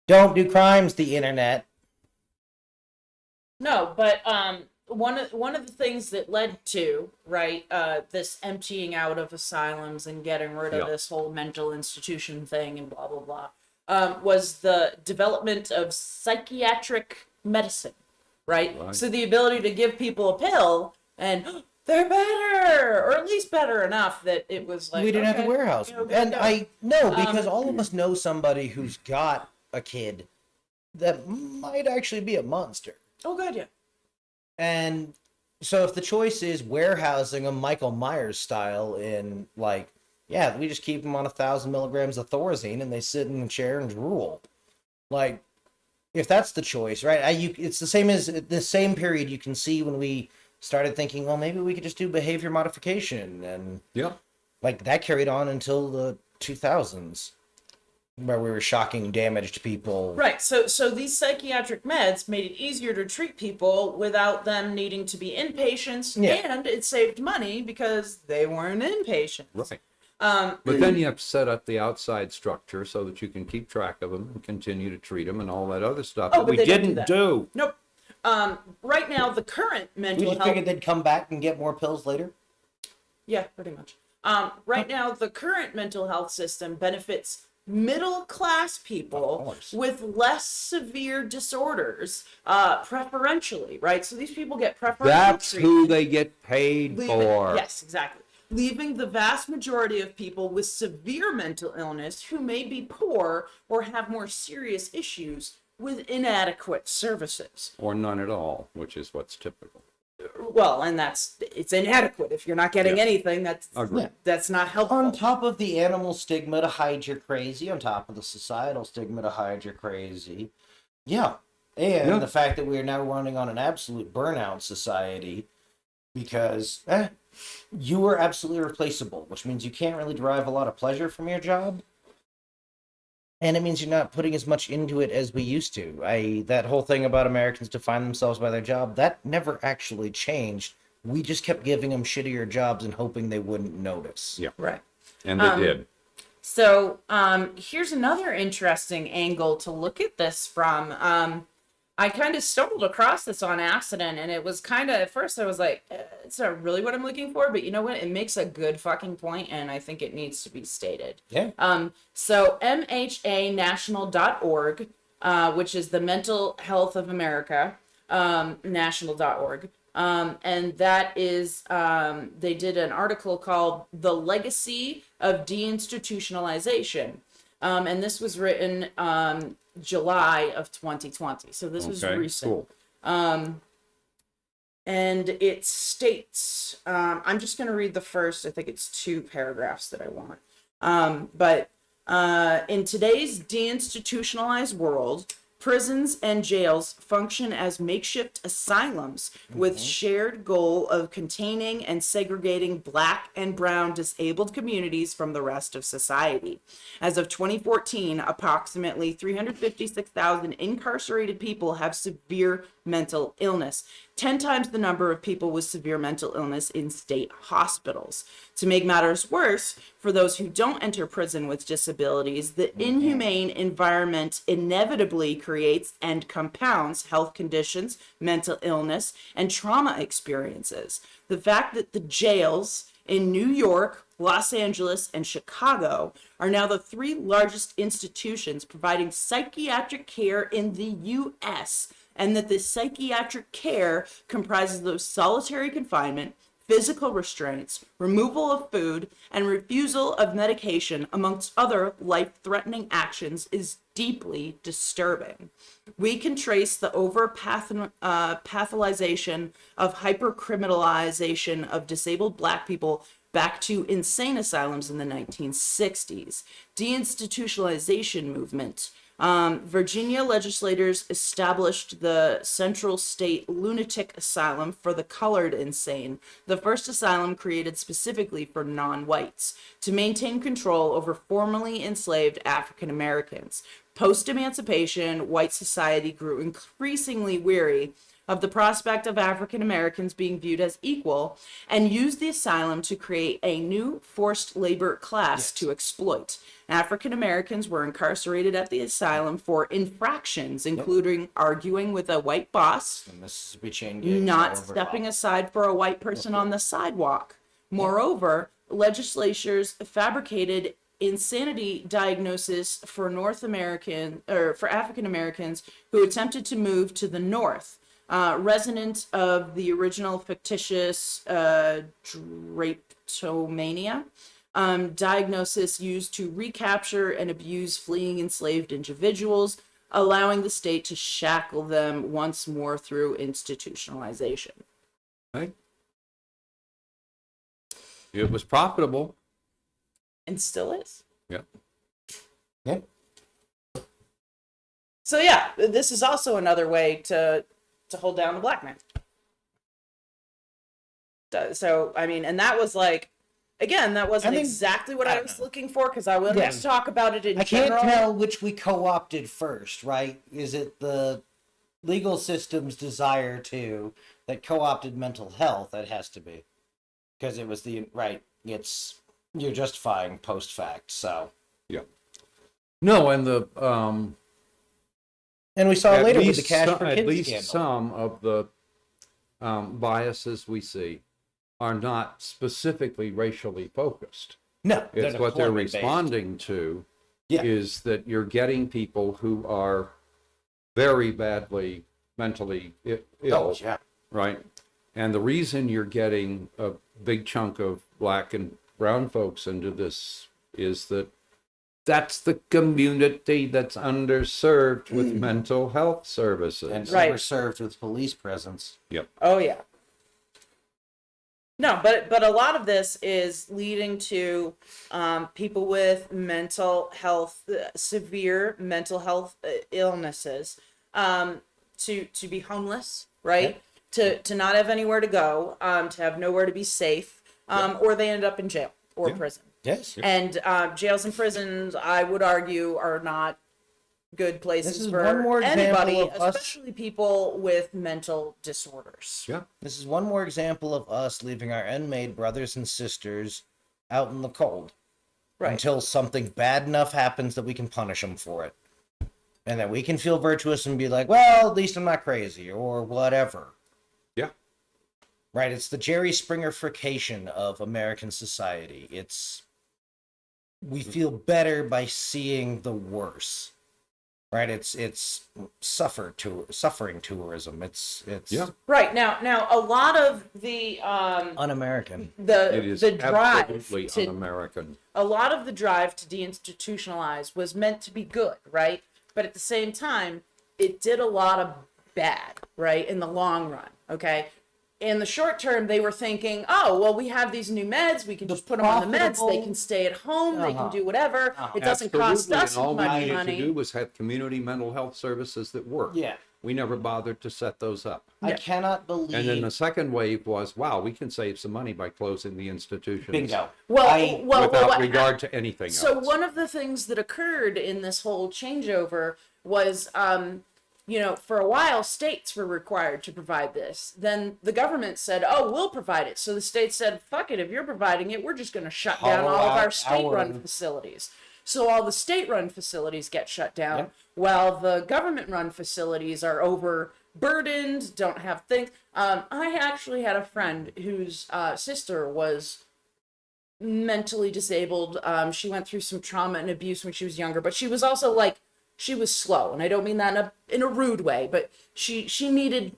Don't do crimes, the internet. No, but one of the things that led to this emptying out of asylums and getting rid of Yeah. this whole mental institution thing and blah blah blah was the development of psychiatric medicine, right? Right. So the ability to give people a pill and they're better, or at least better enough that it was like We didn't have okay, to warehouse. you know, And go. I know because all of us know somebody who's got a kid that might actually be a monster. Oh good, yeah. And so if the choice is warehousing them Michael Myers style in like, yeah, we just keep them on 1,000 milligrams of Thorazine and they sit in the chair and drool. Like, if that's the choice, right? It's the same as the same period you can see when we started thinking, well, maybe we could just do behavior modification. And Yeah. like that carried on until the 2000s where we were shocking damaged people. Right. So these psychiatric meds made it easier to treat people without them needing to be inpatients, Yeah. and it saved money because they weren't inpatients. Right. But then you have to set up the outside structure so that you can keep track of them and continue to treat them and all that other stuff Oh, that but we they don't do didn't that. do. Nope. Right now, the current We mental just health. figured they'd come back and get more pills later. Yeah, pretty much. Right now, the current mental health system benefits middle class Of people course. with less severe disorders, preferentially, right? So these people get preferential That's treatment. who they get paid for. Yes, exactly. Leaving the vast majority of people with severe mental illness who may be poor or have more serious issues with inadequate services. Or none at all, which is what's typical. Well, and it's inadequate. If you're not getting Yeah. anything, Agreed. that's not helpful. On top of the animal stigma to hide you're crazy, on top of the societal stigma to hide you're crazy. Yeah. And Yeah. the fact that we are now running on an absolute burnout society because you are absolutely replaceable, which means you can't really derive a lot of pleasure from your job. And it means you're not putting as much into it as we used to. That whole thing about Americans define themselves by their job, that never actually changed. We just kept giving them shittier jobs and hoping they wouldn't notice. Yeah. Right. And they did. So here's another interesting angle to look at this from. I kind of stumbled across this on accident, and it was kind of, at first I was like, it's not really what I'm looking for, but you know what? It makes a good fucking point, and I think it needs to be stated. Yeah. So MHAnational.org, which is the Mental Health of America, national.org. And that is, they did an article called The Legacy of Deinstitutionalization. And this was written July of 2020. So this was recent. Cool. And it states, I'm just going to read the first, I think it's 2 paragraphs that I want. But in today's deinstitutionalized world, prisons and jails function as makeshift asylums with shared goal of containing and segregating Black and brown disabled communities from the rest of society. As of 2014, approximately 356,000 incarcerated people have severe mental illness, 10 times the number of people with severe mental illness in state hospitals. To make matters worse, for those who don't enter prison with disabilities, the inhumane environment inevitably creates and compounds health conditions, mental illness, and trauma experiences. The fact that the jails in New York, Los Angeles, and Chicago are now the 3 largest institutions providing psychiatric care in the U.S., and that this psychiatric care comprises of solitary confinement, physical restraints, removal of food, and refusal of medication, amongst other life-threatening actions, is deeply disturbing. We can trace the pathologization of hypercriminalization of disabled Black people back to insane asylums in the 1960s. Deinstitutionalization movement. Virginia legislators established the Central State Lunatic Asylum for the colored insane, the first asylum created specifically for non-whites, to maintain control over formerly enslaved African Americans. Post-emancipation, white society grew increasingly weary of the prospect of African Americans being viewed as equal, and used the asylum to create a new forced labor class to exploit. African Americans were incarcerated at the asylum for infractions, including arguing with a white boss, The Mississippi chain gangs not all over stepping Bob. aside for a white person on the sidewalk. Moreover, legislatures fabricated insanity diagnosis for for African Americans who attempted to move to the North. Resident of the original fictitious drapetomania, diagnosis used to recapture and abuse fleeing enslaved individuals, allowing the state to shackle them once more through institutionalization. Right? It was profitable. And still is. Yeah. Yeah. So yeah, this is also another way to hold down the Black man. So, I mean, and that was like, again, that wasn't exactly what I was looking for, because I wanted to talk about it in general. I can't tell which we co-opted first, right? Is it the legal system's desire that co-opted mental health? That has to be. Because it was you're justifying post-fact, so. Yeah. No, and the And we saw at later with least the Cash for at Kids least scandal. some of the biases we see are not specifically racially focused. No, It's what they're deployment-based. responding to Yeah. is that you're getting people who are very badly mentally ill, Oh, yeah. right? And the reason you're getting a big chunk of black and brown folks into this is that that's the community that's underserved with mental health services. And Right. overserved with police presence. Yep. Oh yeah. No, but a lot of this is leading to people with mental health, severe mental health illnesses, to be homeless, right? To not have anywhere to go, to have nowhere to be safe, or they end up in jail or prison. Yes. And jails and prisons, I would argue, are not good places This is for one more example anybody, of us- especially people with mental disorders. Yeah. This is one more example of us leaving our unmade brothers and sisters out in the cold. Right. Until something bad enough happens that we can punish them for it. And that we can feel virtuous and be like, well, at least I'm not crazy or whatever. Yeah. Right? It's the Jerry Springer-fication of American society. We feel better by seeing the worse. Right? It's suffering tourism. It's Yeah. Right. Now a lot of the un-American. It is the drive absolutely to un-American. a lot of the drive to deinstitutionalize was meant to be good, right? But at the same time, it did a lot of bad, right? In the long run, okay? In the short term, they were thinking, oh, well, we have these new meds. We can just put them on the meds. They profitable- can stay at home. They can do whatever. It doesn't cost Absolutely, us and all we much needed money. to do was have community mental health services that work. Yeah. We never bothered to set those up. I cannot believe. And then the second wave was, wow, we can save some money by closing the institutions. Bingo. Well, Without what- regard to anything So else. one of the things that occurred in this whole changeover was, for a while, states were required to provide this. Then the government said, oh, we'll provide it. So the state said, fuck it, if you're providing it, we're just going to shut down Hollow all of our out state-run our- facilities. So all the state-run facilities get shut down, Yep. while the government-run facilities are overburdened, don't have things. I actually had a friend whose sister was mentally disabled. She went through some trauma and abuse when she was younger, but she was also she was slow, and I don't mean that in a rude way, but she needed.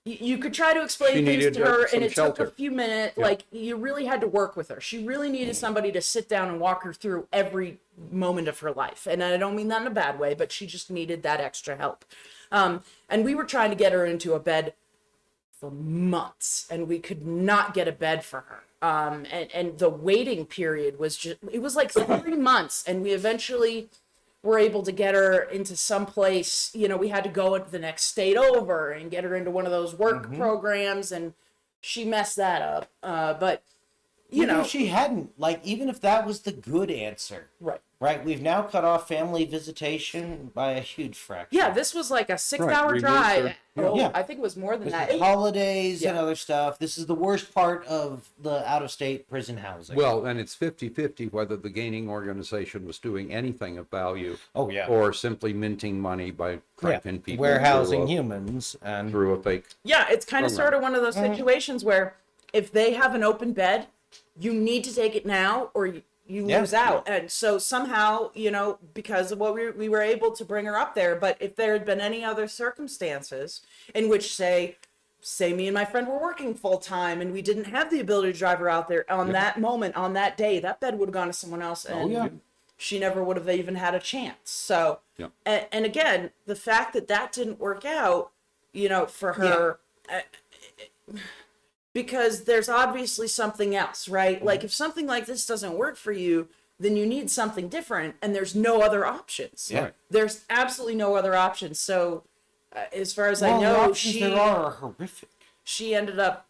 You could try to explain She things needed, to her, some and it shelter. took a few minutes. Yeah. You really had to work with her. She really needed somebody to sit down and walk her through every moment of her life. And I don't mean that in a bad way, but she just needed that extra help. And we were trying to get her into a bed for months, and we could not get a bed for her. And the waiting period was it was like 3 months, and we eventually were able to get her into some place. We had to go into the next state over and get her into one of those work programs, and she messed that up. But Even if she hadn't, even if that was the good answer, right? We've now cut off family visitation by a huge fraction. yeah, this was like a 6-hour Removed drive. her- Oh, Yeah. I think it was more than With that. the holidays and Yeah. other stuff. This is the worst part of the out-of-state prison housing. Well, and it's 50-50 whether the gaining organization was doing anything of value oh yeah, or simply minting money by cranking people warehousing through humans and through a fake. Yeah, it's kind of program. sort of one of those situations where if they have an open bed, you need to take it now or you Yeah. lose out. And so somehow, because of what we were able to bring her up there. But if there had been any other circumstances in which, say me and my friend were working full time and we didn't have the ability to drive her out there on that moment, on that day, that bed would have gone to someone else. And yeah. she never would have even had a chance. So, Yeah. and again, the fact that didn't work out, for her, because there's obviously something else, right? Like if something like this doesn't work for you, then you need something different, and there's no other options. Yeah. There's absolutely no other options. So, as far as I the know, options there are horrific. she ended up,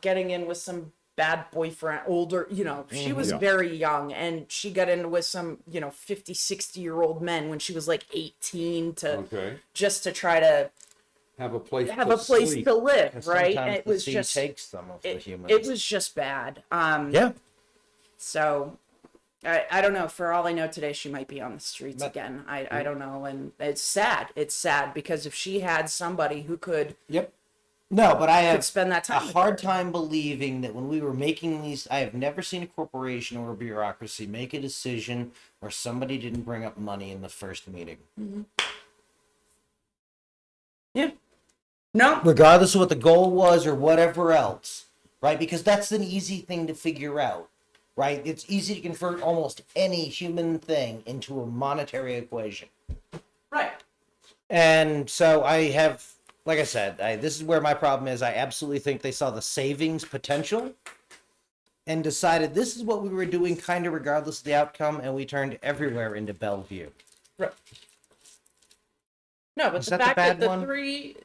getting in with some bad boyfriend, older, she was Yeah. very young, and she got in with some, 50, 60-year-old men when she was like 18 to Okay. just to try to Have a place have to a place sleep. to live, And right? sometimes And it the was sea just takes some of the it, humans. it was just bad. yeah. So I don't know. For all I know, today she might be on the streets But- again. I don't know, and it's sad. It's sad because if she had somebody who could Yep. No, but I could have spend that a time. with hard her. time believing that when we were making these, I have never seen a corporation or a bureaucracy make a decision where somebody didn't bring up money in the first meeting. Yeah. No. Regardless of what the goal was or whatever else, right? Because that's an easy thing to figure out, right? It's easy to convert almost any human thing into a monetary equation. Right. And so I have, like I said, this is where my problem is. I absolutely think they saw the savings potential and decided this is what we were doing kind of regardless of the outcome, and we turned everywhere into Bellevue. Right. No, but Is the that the fact that bad one?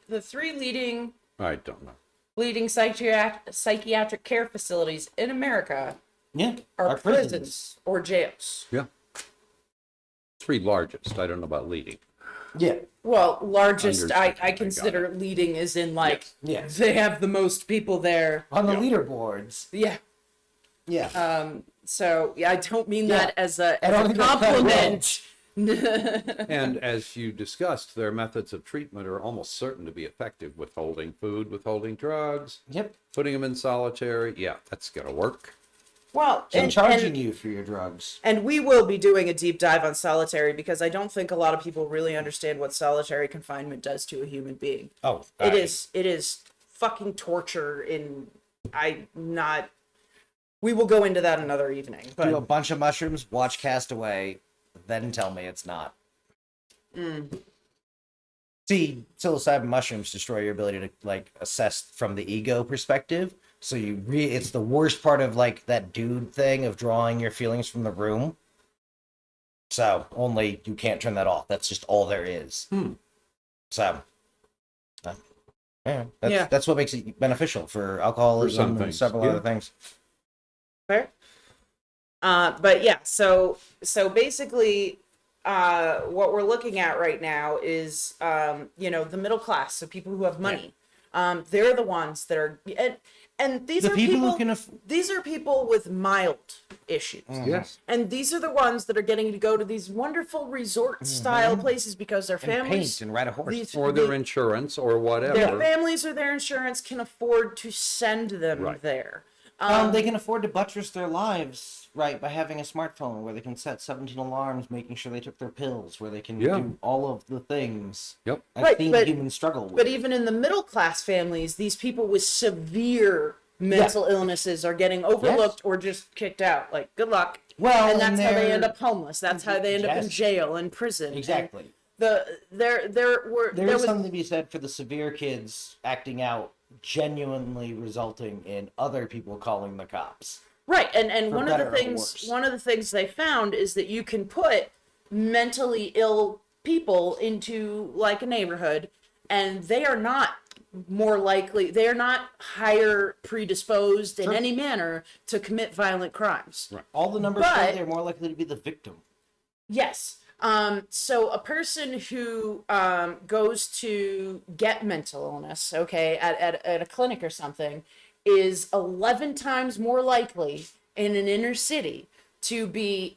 the three I don't know. leading psychiatric care facilities in America Yeah, are our prisons or jails. Yeah. 3 largest. I don't know about leading. Yeah, Well, largest Understood. I I consider got leading is in like Yes. they have the most people there. on the Yeah. leaderboards. Yeah. Yeah. So yeah, I don't mean Yeah. that as a, I don't think that's that compliment. And as you discussed, their methods of treatment are almost certain to be effective: withholding food, withholding drugs, Yep. putting them in solitary. Yeah, that's going to work. Well, And charging you for your drugs. And we will be doing a deep dive on solitary because I don't think a lot of people really understand what solitary confinement does to a human being. Oh, It is fucking torture we will go into that another evening. Do a But bunch of mushrooms, watch Castaway, then tell me it's not. See, psilocybin mushrooms destroy your ability to like assess from the ego perspective. So it's the worst part of like that dude thing of drawing your feelings from the room. So only you can't turn that off. That's just all there is. So yeah, that's what makes it beneficial for alcoholism some and things, several yeah. other things. fair. But yeah, so basically what we're looking at right now is the middle class, so people who have money. They're the ones that are and these The are people who people can these are people with mild issues. Yes. And these are the ones that are getting to go to these wonderful resort style places because their and paint families and ride a horse. Or their insurance or whatever. their families or their insurance can afford to send them Right. there. They can afford to buttress their lives, right, by having a smartphone where they can set 17 alarms, making sure they took their pills, where they can Yeah. do all of the things Yep. I've Right, seen but- humans struggle with. But even in the middle class families, these people with severe mental illnesses are getting overlooked or just kicked out. Like, good luck. Well, and that's how they they're- end up homeless. That's how they end up in Yes. jail and prison. Exactly. And there There is was something to be said for the severe kids acting out, genuinely resulting in other people calling the cops. right, and for one of better the or things worse. they found is that you can put mentally ill people into like a neighborhood, and they are not more likely, they are not higher predisposed in Sure. any manner to commit violent crimes. Right. All the numbers But- say they're more likely to be the victim. Yes. So a person who goes to get mental illness, okay, at a clinic or something, is 11 times more likely in an inner city to be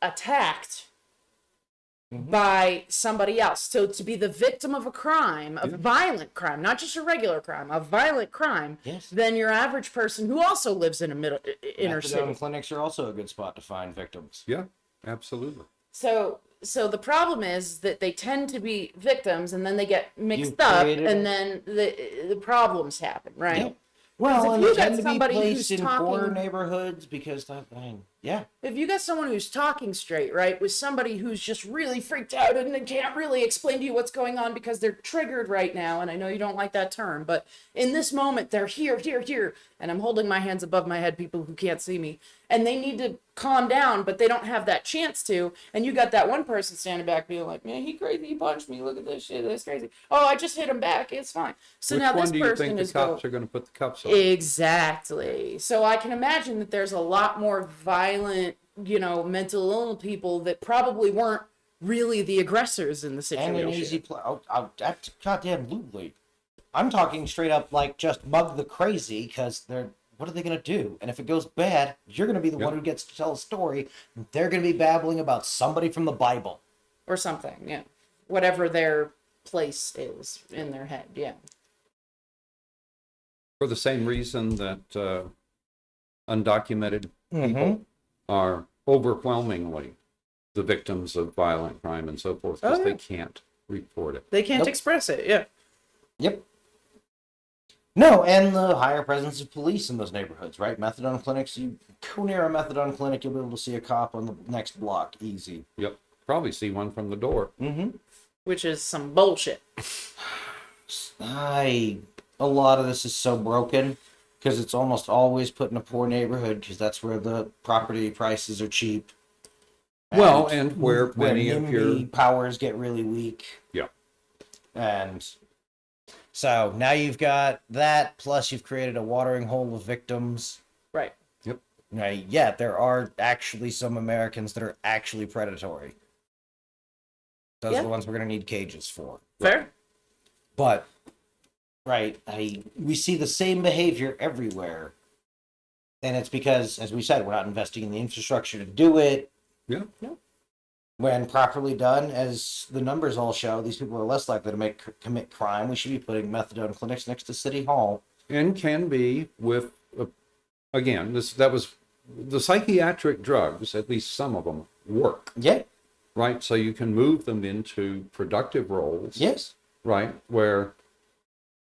attacked by somebody else. So to be the victim of a crime, a violent crime, not just a regular crime, a violent crime, Yes. than your average person who also lives in a inner Methadone city. clinics are also a good spot to find victims. Yeah, absolutely. So the problem is that they tend to be victims, and then they get mixed You up, created and it. then the problems happen, right? Yep. Well, if and you they got tend to be somebody placed who's in poorer talking- neighborhoods because, yeah. If you got someone who's talking straight, right, with somebody who's just really freaked out and they can't really explain to you what's going on because they're triggered right now, and I know you don't like that term, but in this moment they're here, and I'm holding my hands above my head, people who can't see me, and they need to calm down, but they don't have that chance to, and you got that one person standing back being like, man, he crazy, he punched me, look at this shit, that's crazy. Oh, I just hit him back, it's fine. So Which now one this do you person think the is cops are going to put the cuffs on? Exactly. So I can imagine that there's a lot more violent, mental ill people that probably weren't really the aggressors in the situation. And an easy play. That's goddamn lutely. I'm talking straight up like just mug the crazy because what are they going to do? And if it goes bad, you're going to be the one who gets to tell a story. They're going to be babbling about somebody from the Bible. Or something, yeah. Whatever their place is in their head, yeah. For the same reason that undocumented people are overwhelmingly the victims of violent crime and so forth, because they can't report it. They can't express it, yeah. Yep. No, and the higher presence of police in those neighborhoods, right? Methadone clinics, you go near a methadone clinic, you'll be able to see a cop on the next block, easy. Yep. Probably see one from the door. Which is some bullshit. A lot of this is so broken because it's almost always put in a poor neighborhood because that's where the property prices are cheap. Well, and where many of your NIMBY powers get really weak. Yeah. And so now you've got that, plus you've created a watering hole of victims. Right. Yep. Now, yeah, there are actually some Americans that are actually predatory. Those are the ones we're going to need cages for. Fair. But, right, we see the same behavior everywhere. And it's because, as we said, we're not investing in the infrastructure to do it. Yeah. When properly done, as the numbers all show, these people are less likely to commit crime. We should be putting methadone clinics next to City Hall. And can be with, again, that was the psychiatric drugs, at least some of them, work. Yeah. Right? So you can move them into productive roles. Yes. Right? Where,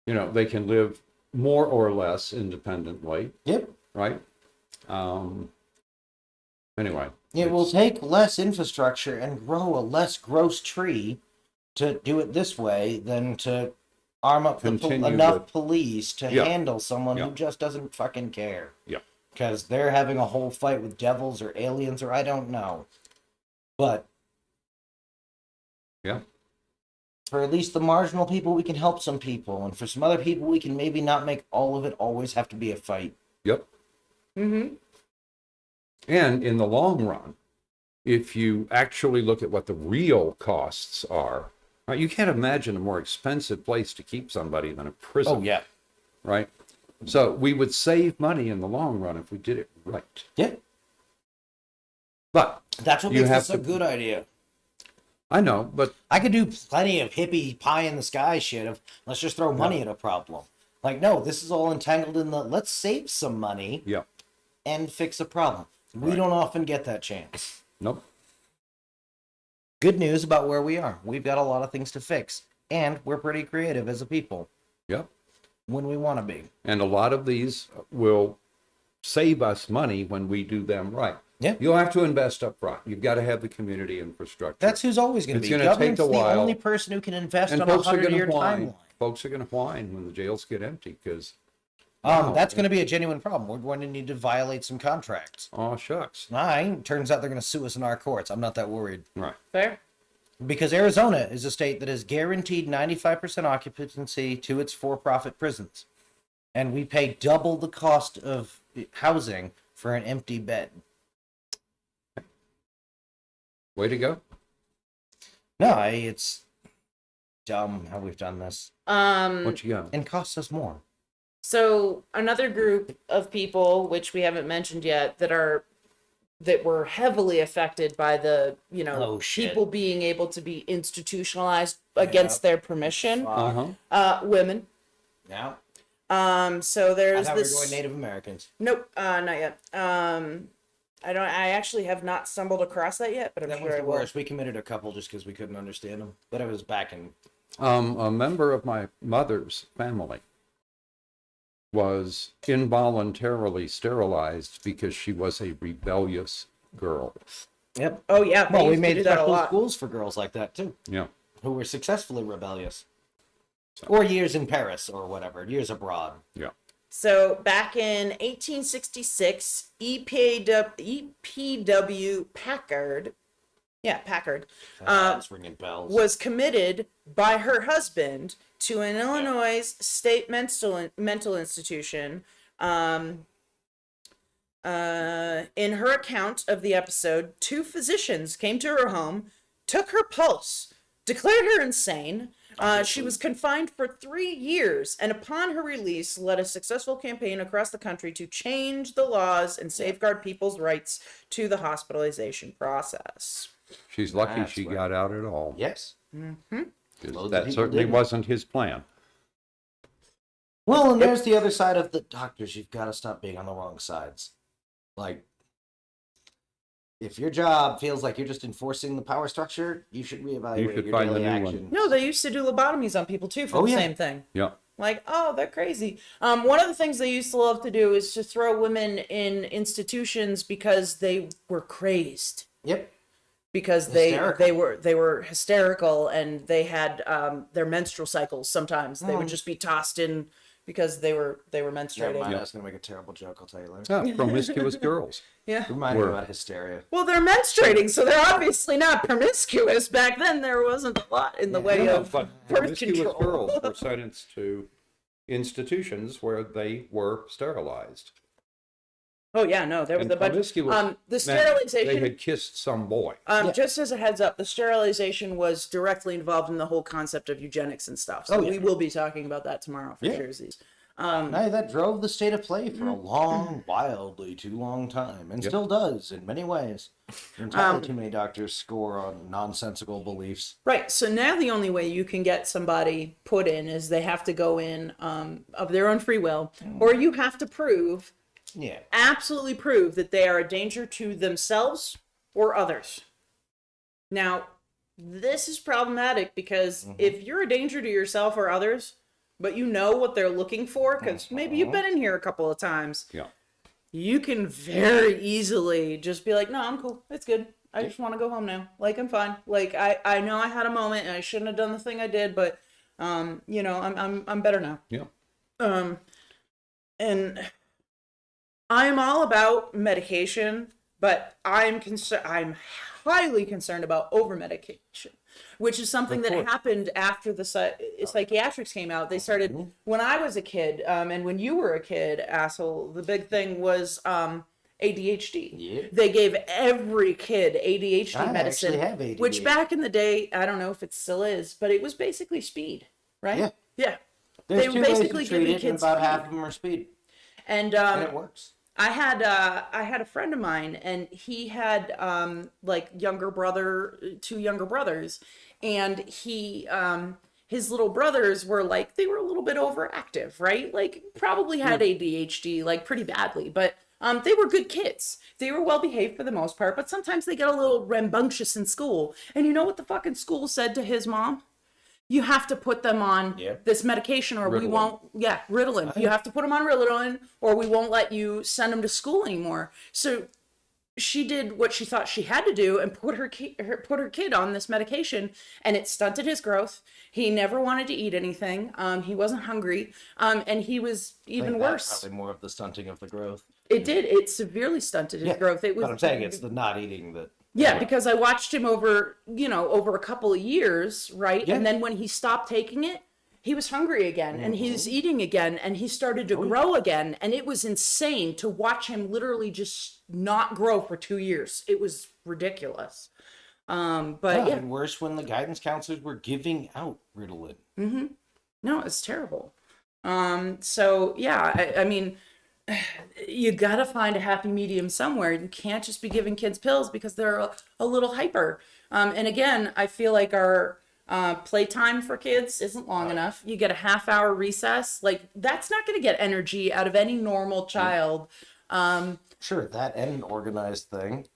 they can live more or less independently. Yep. Right? Anyway. It will take less infrastructure and grow a less gross tree to do it this way than to arm up enough police to handle someone who just doesn't fucking care. Yeah. Because they're having a whole fight with devils or aliens or I don't know. But yeah, for at least the marginal people, we can help some people. And for some other people, we can maybe not make all of it always have to be a fight. Yep. And in the long run, if you actually look at what the real costs are, right, you can't imagine a more expensive place to keep somebody than a prison. Oh, yeah. Right? So we would save money in the long run if we did it right. Yeah. But that's what makes this a good idea. I know, but I could do plenty of hippie pie in the sky shit of let's just throw money at a problem. Like, no, this is all entangled in the let's save some money and fix a problem. We don't often get that chance. Nope. Good news about where we are. We've got a lot of things to fix. And we're pretty creative as a people. Yep. When we want to be. And a lot of these will save us money when we do them right. Yeah. You'll have to invest up front. You've got to have the community infrastructure. That's who's always going to be. It's going to take a while. The only person who can invest and on a folks are going 100-year to whine. timeline. Folks are going to whine when the jails get empty because that's going to be a genuine problem. We're going to need to violate some contracts. Oh, shucks. Turns out they're going to sue us in our courts. I'm not that worried. Right. Fair. Because Arizona is a state that has guaranteed 95% occupancy to its for-profit prisons. And we pay double the cost of housing for an empty bed. Way to go. No, it's dumb how we've done this. What you got? And costs us more. So another group of people, which we haven't mentioned yet, that were heavily affected by the, people being able to be institutionalized against their permission. Women. Yeah. So there's I thought this. we were going Native Americans. Nope, not yet. I actually have not stumbled across that yet, but I'm That sure was I the will. worst. We committed a couple just because we couldn't understand them. But it was back in. A member of my mother's family was involuntarily sterilized because she was a rebellious girl. Yep. Oh yeah. Well, we used to made do that a special lot. schools for girls like that too, Yeah. who were successfully rebellious, or years in Paris or whatever, years abroad. Yeah. So back in 1866, EPW Packard, That's ringing bells. was committed by her husband to an Illinois state mental institution. In her account of the episode, 2 physicians came to her home, took her pulse, declared her insane. She was confined for 3 years, and upon her release, led a successful campaign across the country to change the laws and safeguard people's rights to the hospitalization process. She's lucky That's she right. got out at all. Yes. 'Cause Loads of that people certainly didn't. wasn't his plan. Well, and there's the other side of the doctors. You've got to stop being on the wrong sides. Like, if your job feels like you're just enforcing the power structure, you should reevaluate You should your find daily the new one. actions. No, they used to do lobotomies on people too for the same thing. Yeah. Like, oh, they're crazy. One of the things they used to love to do is to throw women in institutions because they were crazed. Yep. Because they were hysterical and they had their menstrual cycles. Sometimes they would just be tossed in because they were menstruating. I was gonna make a terrible joke. I'll tell you later. Yeah, promiscuous girls. Yeah. Remind me about hysteria. Well, they're menstruating, so they're obviously not promiscuous. Back then, there wasn't a lot in the way No, of but birth promiscuous control. girls were sentenced to institutions where they were sterilized. Oh yeah, no, there was And a bunch. promiscuous The meant they sterilization. had kissed some boy. Just as a heads up, the sterilization was directly involved in the whole concept of eugenics and stuff. So we will be talking about that tomorrow for sure. No, that drove the state of play for a long, wildly too long time, and still does in many ways. Entirely too many doctors score on nonsensical beliefs. Right. So now the only way you can get somebody put in is they have to go in of their own free will, or you have to prove, absolutely prove that they are a danger to themselves or others. Now, this is problematic because if you're a danger to yourself or others, but you know what they're looking for, because maybe you've been in here a couple of times, you can very easily just be like, no, I'm cool. It's good. I just want to go home now. Like, I'm fine. Like, I know I had a moment and I shouldn't have done the thing I did, but, you know, I'm better now. Yeah. And I'm all about medication, but I'm highly concerned about over-medication, which is something that happened after the Psychiatrics came out. They started when I was a kid, and when you were a kid, asshole. The big thing was ADHD. Yeah. They gave every kid ADHD medicine, actually have ADHD. which back in the day, I don't know if it still is, but it was basically speed, right? Yeah. Yeah. There's They two basically ways to treat giving it, and kids about speed. half of them are speed, And and it works. I had a friend of mine, and he had like two younger brothers, and he his little brothers were like, they were a little bit overactive, right? Like probably had ADHD like pretty badly, but they were good kids. They were well behaved for the most part, but sometimes they get a little rambunctious in school. And you know what the fucking school said to his mom? You have to put them on this medication or we Ritalin. won't, Ritalin. You have to put them on Ritalin or we won't let you send them to school anymore. So she did what she thought she had to do and put her kid on this medication, and it stunted his growth. He never wanted to eat anything. He wasn't hungry. And he was even worse. Probably more of the stunting of the growth. It did. It severely stunted his growth. It was, But I'm saying it's the not eating that. yeah, because I watched him over a couple of years, right? Yeah. And then when he stopped taking it, he was hungry again and he's eating again and he started to grow again. And it was insane to watch him literally just not grow for 2 years. It was ridiculous. But And worse when the guidance counselors were giving out Ritalin. no, it's terrible. So yeah, I mean, you gotta find a happy medium somewhere. You can't just be giving kids pills because they're a little hyper. And again, I feel like our playtime for kids isn't long enough. You get a half-hour recess. Like, that's not going to get energy out of any normal child. Sure, that and an organized thing.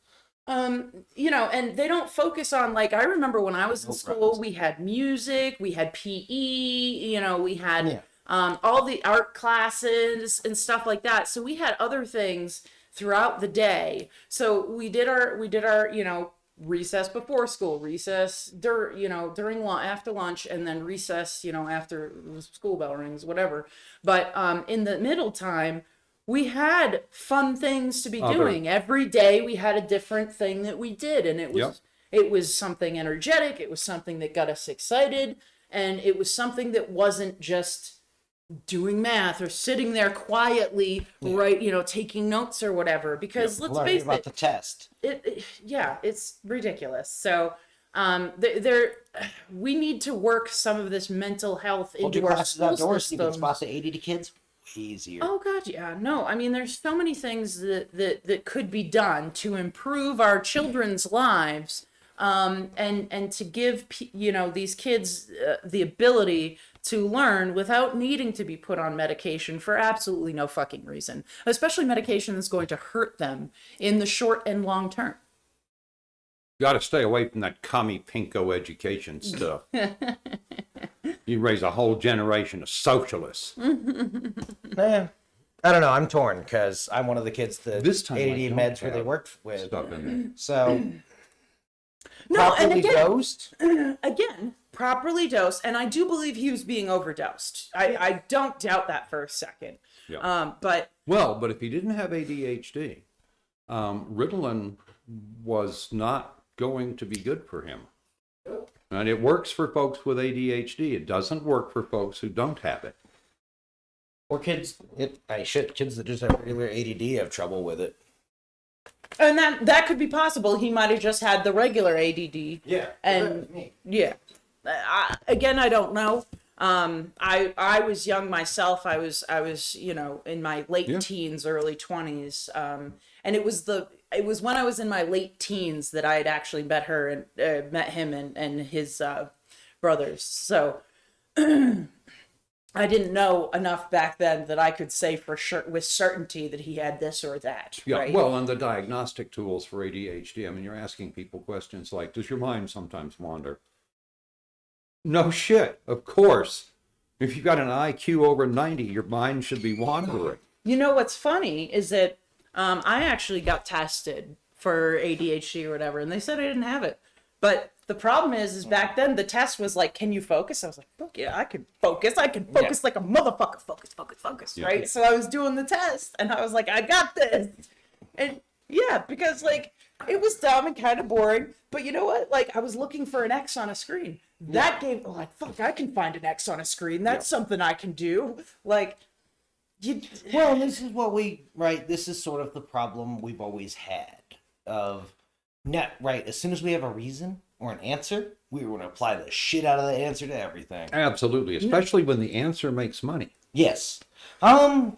And they don't focus on, like, I remember when I was in school, we had music, we had PE, we had all the art classes and stuff like that. So we had other things throughout the day. So we did our recess before school, recess during after lunch, and then recess after the school bell rings, whatever. But in the middle time, we had fun things to be doing. Every day we had a different thing that we did, and it was something energetic, it was something that got us excited, and it was something that wasn't just doing math or sitting there quietly, right, taking notes or whatever, because let's face about it, the test. It's ridiculous. So we need to work some of this mental health into our school outdoors, you can system. spot the 80 to kids way easier. Oh god, yeah. No, I mean, there's so many things that could be done to improve our children's lives, and to give these kids the ability to learn without needing to be put on medication for absolutely no fucking reason, especially medication that's going to hurt them in the short and long term. You got to stay away from that commie pinko education stuff. You raise a whole generation of socialists. I don't know. I'm torn because I'm one of the kids that This time I ADD don't meds really have worked with. Stuff in there. So No, and properly again, dosed. again, properly dosed, and I do believe he was being overdosed. I don't doubt that for a second. Yeah. But But if he didn't have ADHD, Ritalin was not going to be good for him. And it works for folks with ADHD. It doesn't work for folks who don't have it. Or kids that just have regular ADD have trouble with it. and that could be possible. He might have just had the regular ADD. Yeah. And yeah, I don't know. I was young myself. I was in my late teens, early 20s. And it was when I was in my late teens that I had actually met him and his brothers. So I didn't know enough back then that I could say for sure with certainty that he had this or that. Yeah, right? well, and the diagnostic tools for ADHD, I mean, you're asking people questions like, does your mind sometimes wander? No shit, of course. If you've got an IQ over 90, your mind should be wandering. You know what's funny is that I actually got tested for ADHD or whatever, and they said I didn't have it. But the problem is back then the test was like, can you focus? I was like, fuck yeah, I can focus. I can focus like a motherfucker. Focus, Yeah. right? So I was doing the test, and I was like, I got this. And yeah, because like it was dumb and kind of boring. But you know what? Like I was looking for an X on a screen. That gave like, fuck, I can find an X on a screen. That's something I can do. Like. Well, this is sort of the problem we've always had of as soon as we have a reason or an answer, we want to apply the shit out of the answer to everything. Absolutely, especially when the answer makes money. Yes. I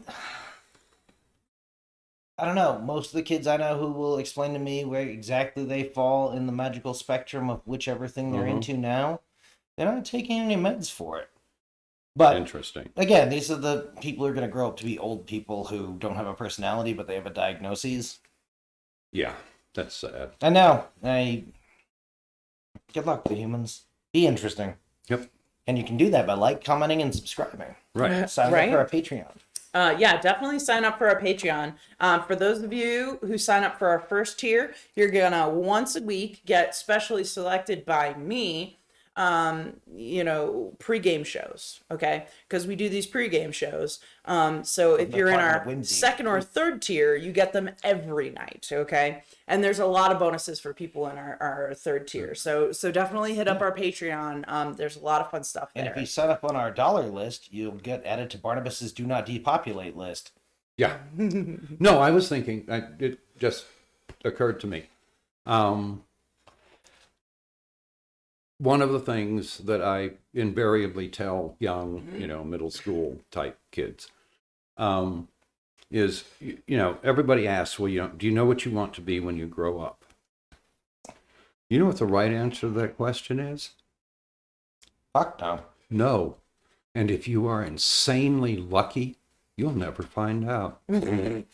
don't know. Most of the kids I know who will explain to me where exactly they fall in the magical spectrum of whichever thing they're into now, they're not taking any meds for it. But Interesting. again, these are the people who are going to grow up to be old people who don't have a personality, but they have a diagnosis. Yeah, that's sad. I know. Good luck to humans. Be interesting. Yep. And you can do that by commenting, and subscribing. Right. Sign up for our Patreon. Yeah, definitely sign up for our Patreon. For those of you who sign up for our first tier, you're gonna once a week get specially selected by me, pre-game shows, okay? Because we do these pre-game shows. So if you're in our second or third tier, you get them every night, okay? And there's a lot of bonuses for people in our third tier. So definitely hit up our Patreon. There's a lot of fun stuff there. And if you sign up on our dollar list, you'll get added to Barnabas's Do Not Depopulate list. Yeah. No, I was thinking, it just occurred to me. One of the things that I invariably tell young, middle school type kids, is, everybody asks, well, do you know what you want to be when you grow up? You know what the right answer to that question is? Fuck no. No. And if you are insanely lucky, you'll never find out. Just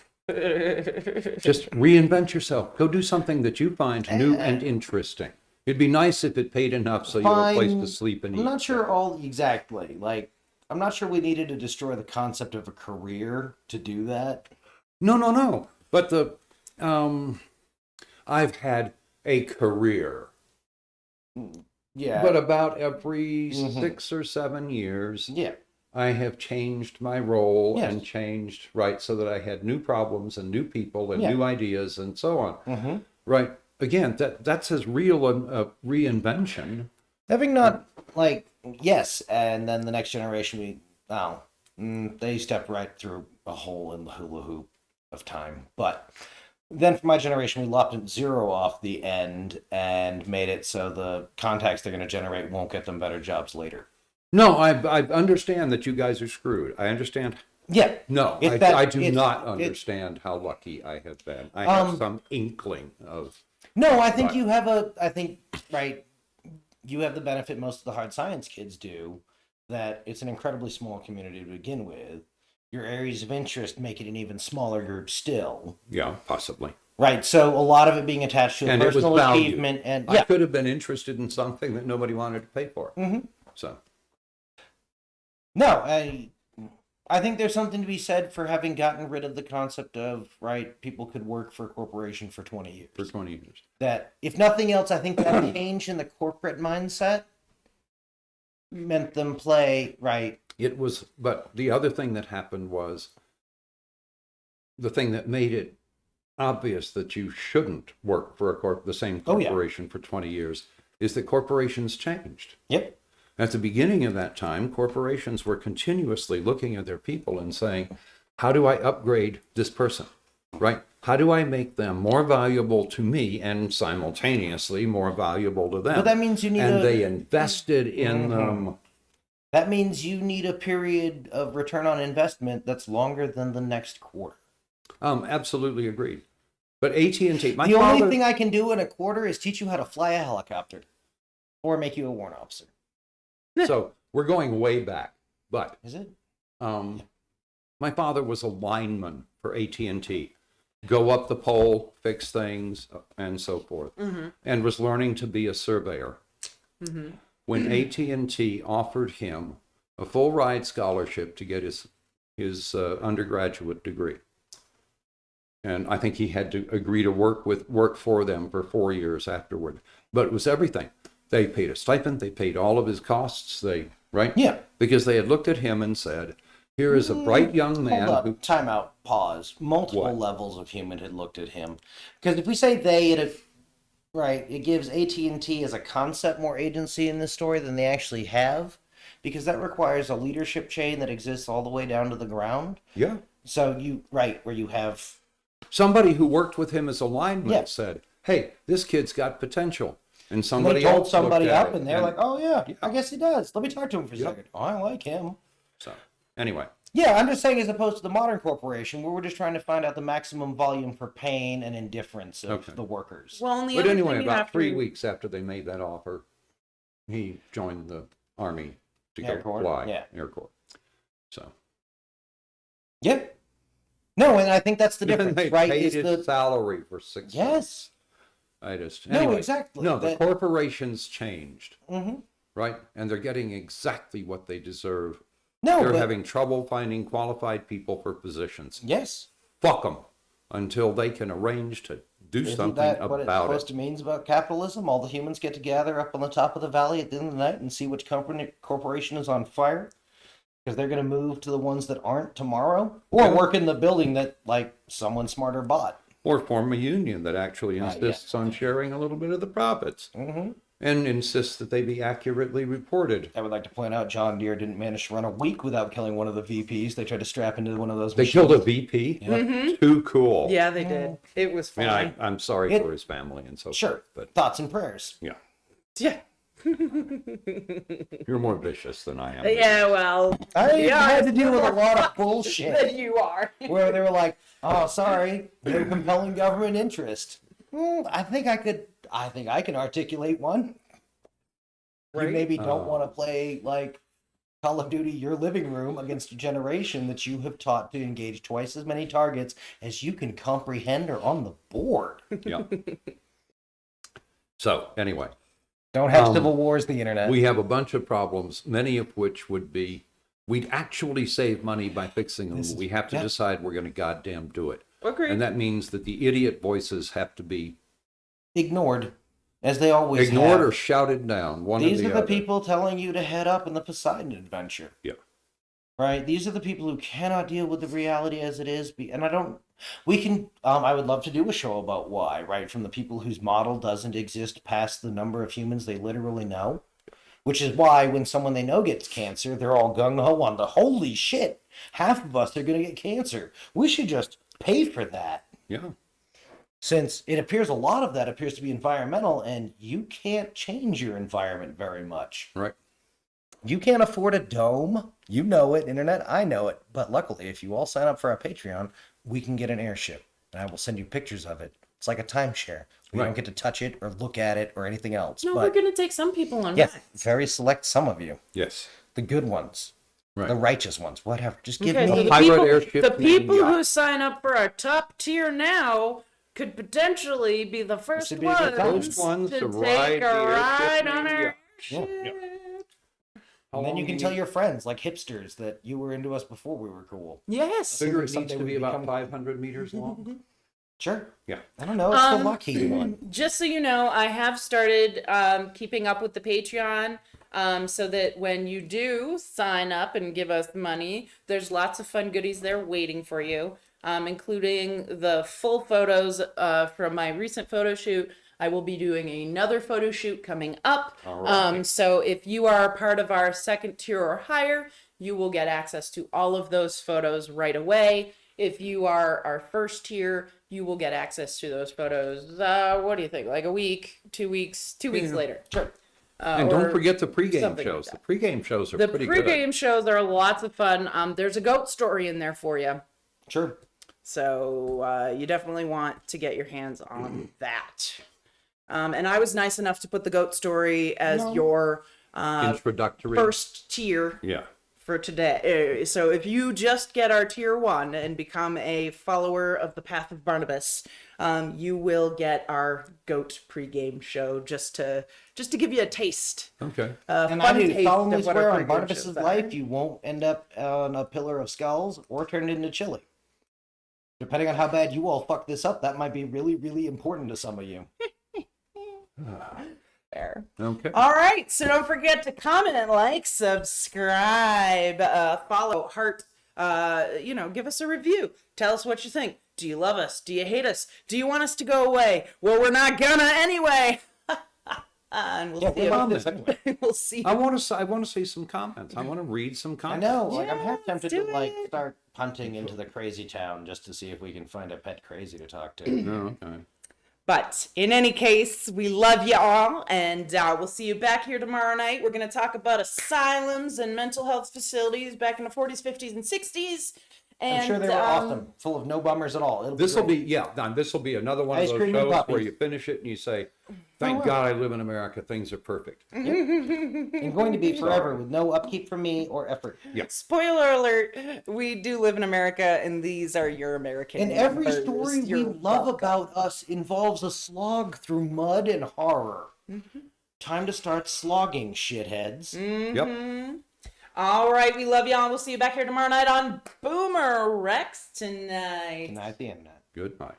reinvent yourself. Go do something that you find new and interesting. It'd be nice if it paid enough so you have a place to sleep and eat. I'm not sure exactly. I'm not sure we needed to destroy the concept of a career to do that. No. But I've had a career. Yeah. But about every 6 or 7 years, I have changed my role and changed, so that I had new problems and new people and new ideas and so on. Right. Again, that's as real a reinvention. Having not, yes, and then the next generation, they stepped right through a hole in the hula hoop of time. But then for my generation, we lopped 0 off the end and made it so the contacts they're going to generate won't get them better jobs later. No, I understand that you guys are screwed. I understand. Yeah. No, I do not understand how lucky I have been. I have some inkling of No, I think But- you have right, you have the benefit most of the hard science kids do, that it's an incredibly small community to begin with. Your areas of interest make it an even smaller group still. Yeah, possibly. Right, so a lot of it being attached to a And it was personal valued. achievement, and I could have been interested in something that nobody wanted to pay for. Mhm. So, No, I think there's something to be said for having gotten rid of the concept of, right, people could work for a corporation for 20 years. for 20 years. That, if nothing else, I think that change in the corporate mindset meant them play, right. It was, but the other thing that happened was the thing that made it obvious that you shouldn't work for the same Oh, yeah. corporation for 20 years is that corporations changed. Yep. At the beginning of that time, corporations were continuously looking at their people and saying, how do I upgrade this person, right? How do I make them more valuable to me and simultaneously more valuable to them? But that means you need and they invested in them. That means you need a period of return on investment that's longer than the next quarter. Absolutely agreed. But AT&T, my The father, only thing I can do in a quarter is teach you how to fly a helicopter or make you a warrant officer. so we're going way back, but Is it? my father was a lineman for AT&T, go up the pole, fix things, and so forth, and was learning to be a surveyor. When AT&T offered him a full ride scholarship to get his undergraduate degree, and I think he had to agree to work for them for 4 years afterward, but it was everything. They paid a stipend, they paid all of his costs, right? Yeah. Because they had looked at him and said, here is a bright young man Hold who up. Time out. Pause. Multiple What? levels of human had looked at him. Because if we say they, it gives AT&T as a concept more agency in this story than they actually have. Because that requires a leadership chain that exists all the way down to the ground. yeah. So where you have... Somebody who worked with him as a lineman Yeah. said, hey, this kid's got potential. And And somebody they told else somebody looked at up, it and they're like, "Oh yeah, I guess he does. Let me talk to him for a Yep. second. Oh, I like him." So, anyway, Yeah, I'm just saying, as opposed to the modern corporation, where we're just trying to find out the maximum volume for pain and indifference of Okay. the workers. Well, and the but other anyway, thing you about have 3 to, weeks after they made that offer, he joined the Army to Air go Corps, fly yeah. Air Corps. So, Yeah. No, and I think that's the and difference, they right? paid Is his the salary for 6 months. yes. I just No, anyway, exactly. No, the That- corporations changed, Mm-hmm. right? And they're getting exactly what they deserve. No, They're but having trouble finding qualified people for positions. yes. Fuck them until they can arrange to do Isn't something that what it's about supposed it. to mean about capitalism? All the humans get together up on the top of the valley at the end of the night and see which corporation is on fire, because they're going to move to the ones that aren't tomorrow, or Yeah. work in the building that someone smarter bought. Or form a union that actually yeah. insists on sharing a little bit of the profits Mm-hmm. and insists that they be accurately reported. I would like to point out John Deere didn't manage to run a week without killing one of the VPs. They tried to strap into one of those They machines. killed a VP? Too cool. yeah, they did. It was I mean, fun. I'm sorry It- for his family and so Sure, forth, but thoughts and prayers. yeah, Yeah. you're more vicious than I am. Yeah, well, I yeah, had to deal with a you're lot more of bullshit. than you are. Where they were like, "Oh, sorry, no compelling government interest." I think I can articulate one. You Right? maybe don't want to play Call of Duty your living room against a generation that you have taught to engage twice as many targets as you can comprehend or on the board. Yeah. So anyway, Don't have civil wars, the internet. we have a bunch of problems, many of which would be, we'd actually save money by fixing them. We have to yeah. decide we're going to goddamn do it. Agreed. And that means that the idiot voices have to be Ignored, as they always ignored have. or shouted down. One These or are the the other. people telling you to head up in the Poseidon adventure. Yeah. Right? These are the people who cannot deal with the reality as it is. And I would love to do a show about why, right? From the people whose model doesn't exist past the number of humans they literally know. Which is why when someone they know gets cancer, they're all gung-ho on the holy shit, half of us are going to get cancer. We should just pay for that. Yeah. Since it appears a lot of that appears to be environmental, and you can't change your environment very much. Right. You can't afford a dome. You know it, internet. I know it. But luckily, if you all sign up for our Patreon, we can get an airship. And I will send you pictures of it. It's like a timeshare. We Right. don't get to touch it or look at it or anything else. No, but we're gonna take some people on yes, rides. very select some of you. Yes. The good ones. Right. The righteous ones. Whatever. Just give Okay, so me the Pirate people, airship the named people yacht. who sign up for our top tier now could potentially be the first should be a good time. First ones to to take ride a the airship ride on named our yacht. Yeah. ship. How And then long you do can tell your friends, like hipsters, that you were into us before we were cool. Yes. figure it needs someday to we be about become- 500 meters long? Sure. Yeah. I don't know. It's the Lockheed one. Just so you know, I have started keeping up with the Patreon so that when you do sign up and give us money, there's lots of fun goodies there waiting for you, including the full photos from my recent photo shoot. I will be doing another photo shoot coming up. All right. So if you are a part of our second tier or higher, you will get access to all of those photos right away. If you are our first tier, you will get access to those photos. What do you think? Like a week, 2 weeks, 2 weeks later. Sure. And Or don't forget the pregame something like shows. that. The pregame shows are The pretty good. pregame shows are lots of fun. There's a goat story in there for you. Sure. So you definitely want to get your hands on that. And I was nice enough to put the goat story as your Introductory. first tier Yeah. for today. So if you just get our tier 1 and become a follower of the Path of Barnabas, you will get our goat pregame show just to give you a taste. Okay. And Fun I do taste solemnly of what our swear on pregame Barnabas's shows are. life, you won't end up on a pillar of skulls or turned into chili. Depending on how bad you all fuck this up, that might be really, really important to some of you. Fair. Okay. All right, so don't forget to comment, like, subscribe, follow, heart, give us a review. Tell us what you think. Do you love us? Do you hate us? Do you want us to go away? Well, we're not gonna anyway. And we'll see we love you. this anyway. We'll see. I want to see some comments. I want to read some I comments. know, like I'm Yeah, half tempted let's to do like it. start punting into the crazy town just to see if we can find a pet crazy to talk to. No, okay. But in any case, we love you all, and we'll see you back here tomorrow night. We're going to talk about asylums and mental health facilities back in the 40s, 50s, and 60s. And, I'm sure they were awesome, full of no bummers at all. It'll This will great. be this will be another one of Ice those cream and shows where puppies. you finish it and you say, "Thank God I live in America. Things are perfect." and going to be forever with no upkeep from me or effort. Spoiler alert, we do live in America, and these are your American And every numbers. story we You're love welcome. about us involves a slog through mud and horror. Time to start slogging, shitheads. Yep. All right, we love y'all. We'll see you back here tomorrow night on BoomerRexTonight. Good night, the internet. Good night.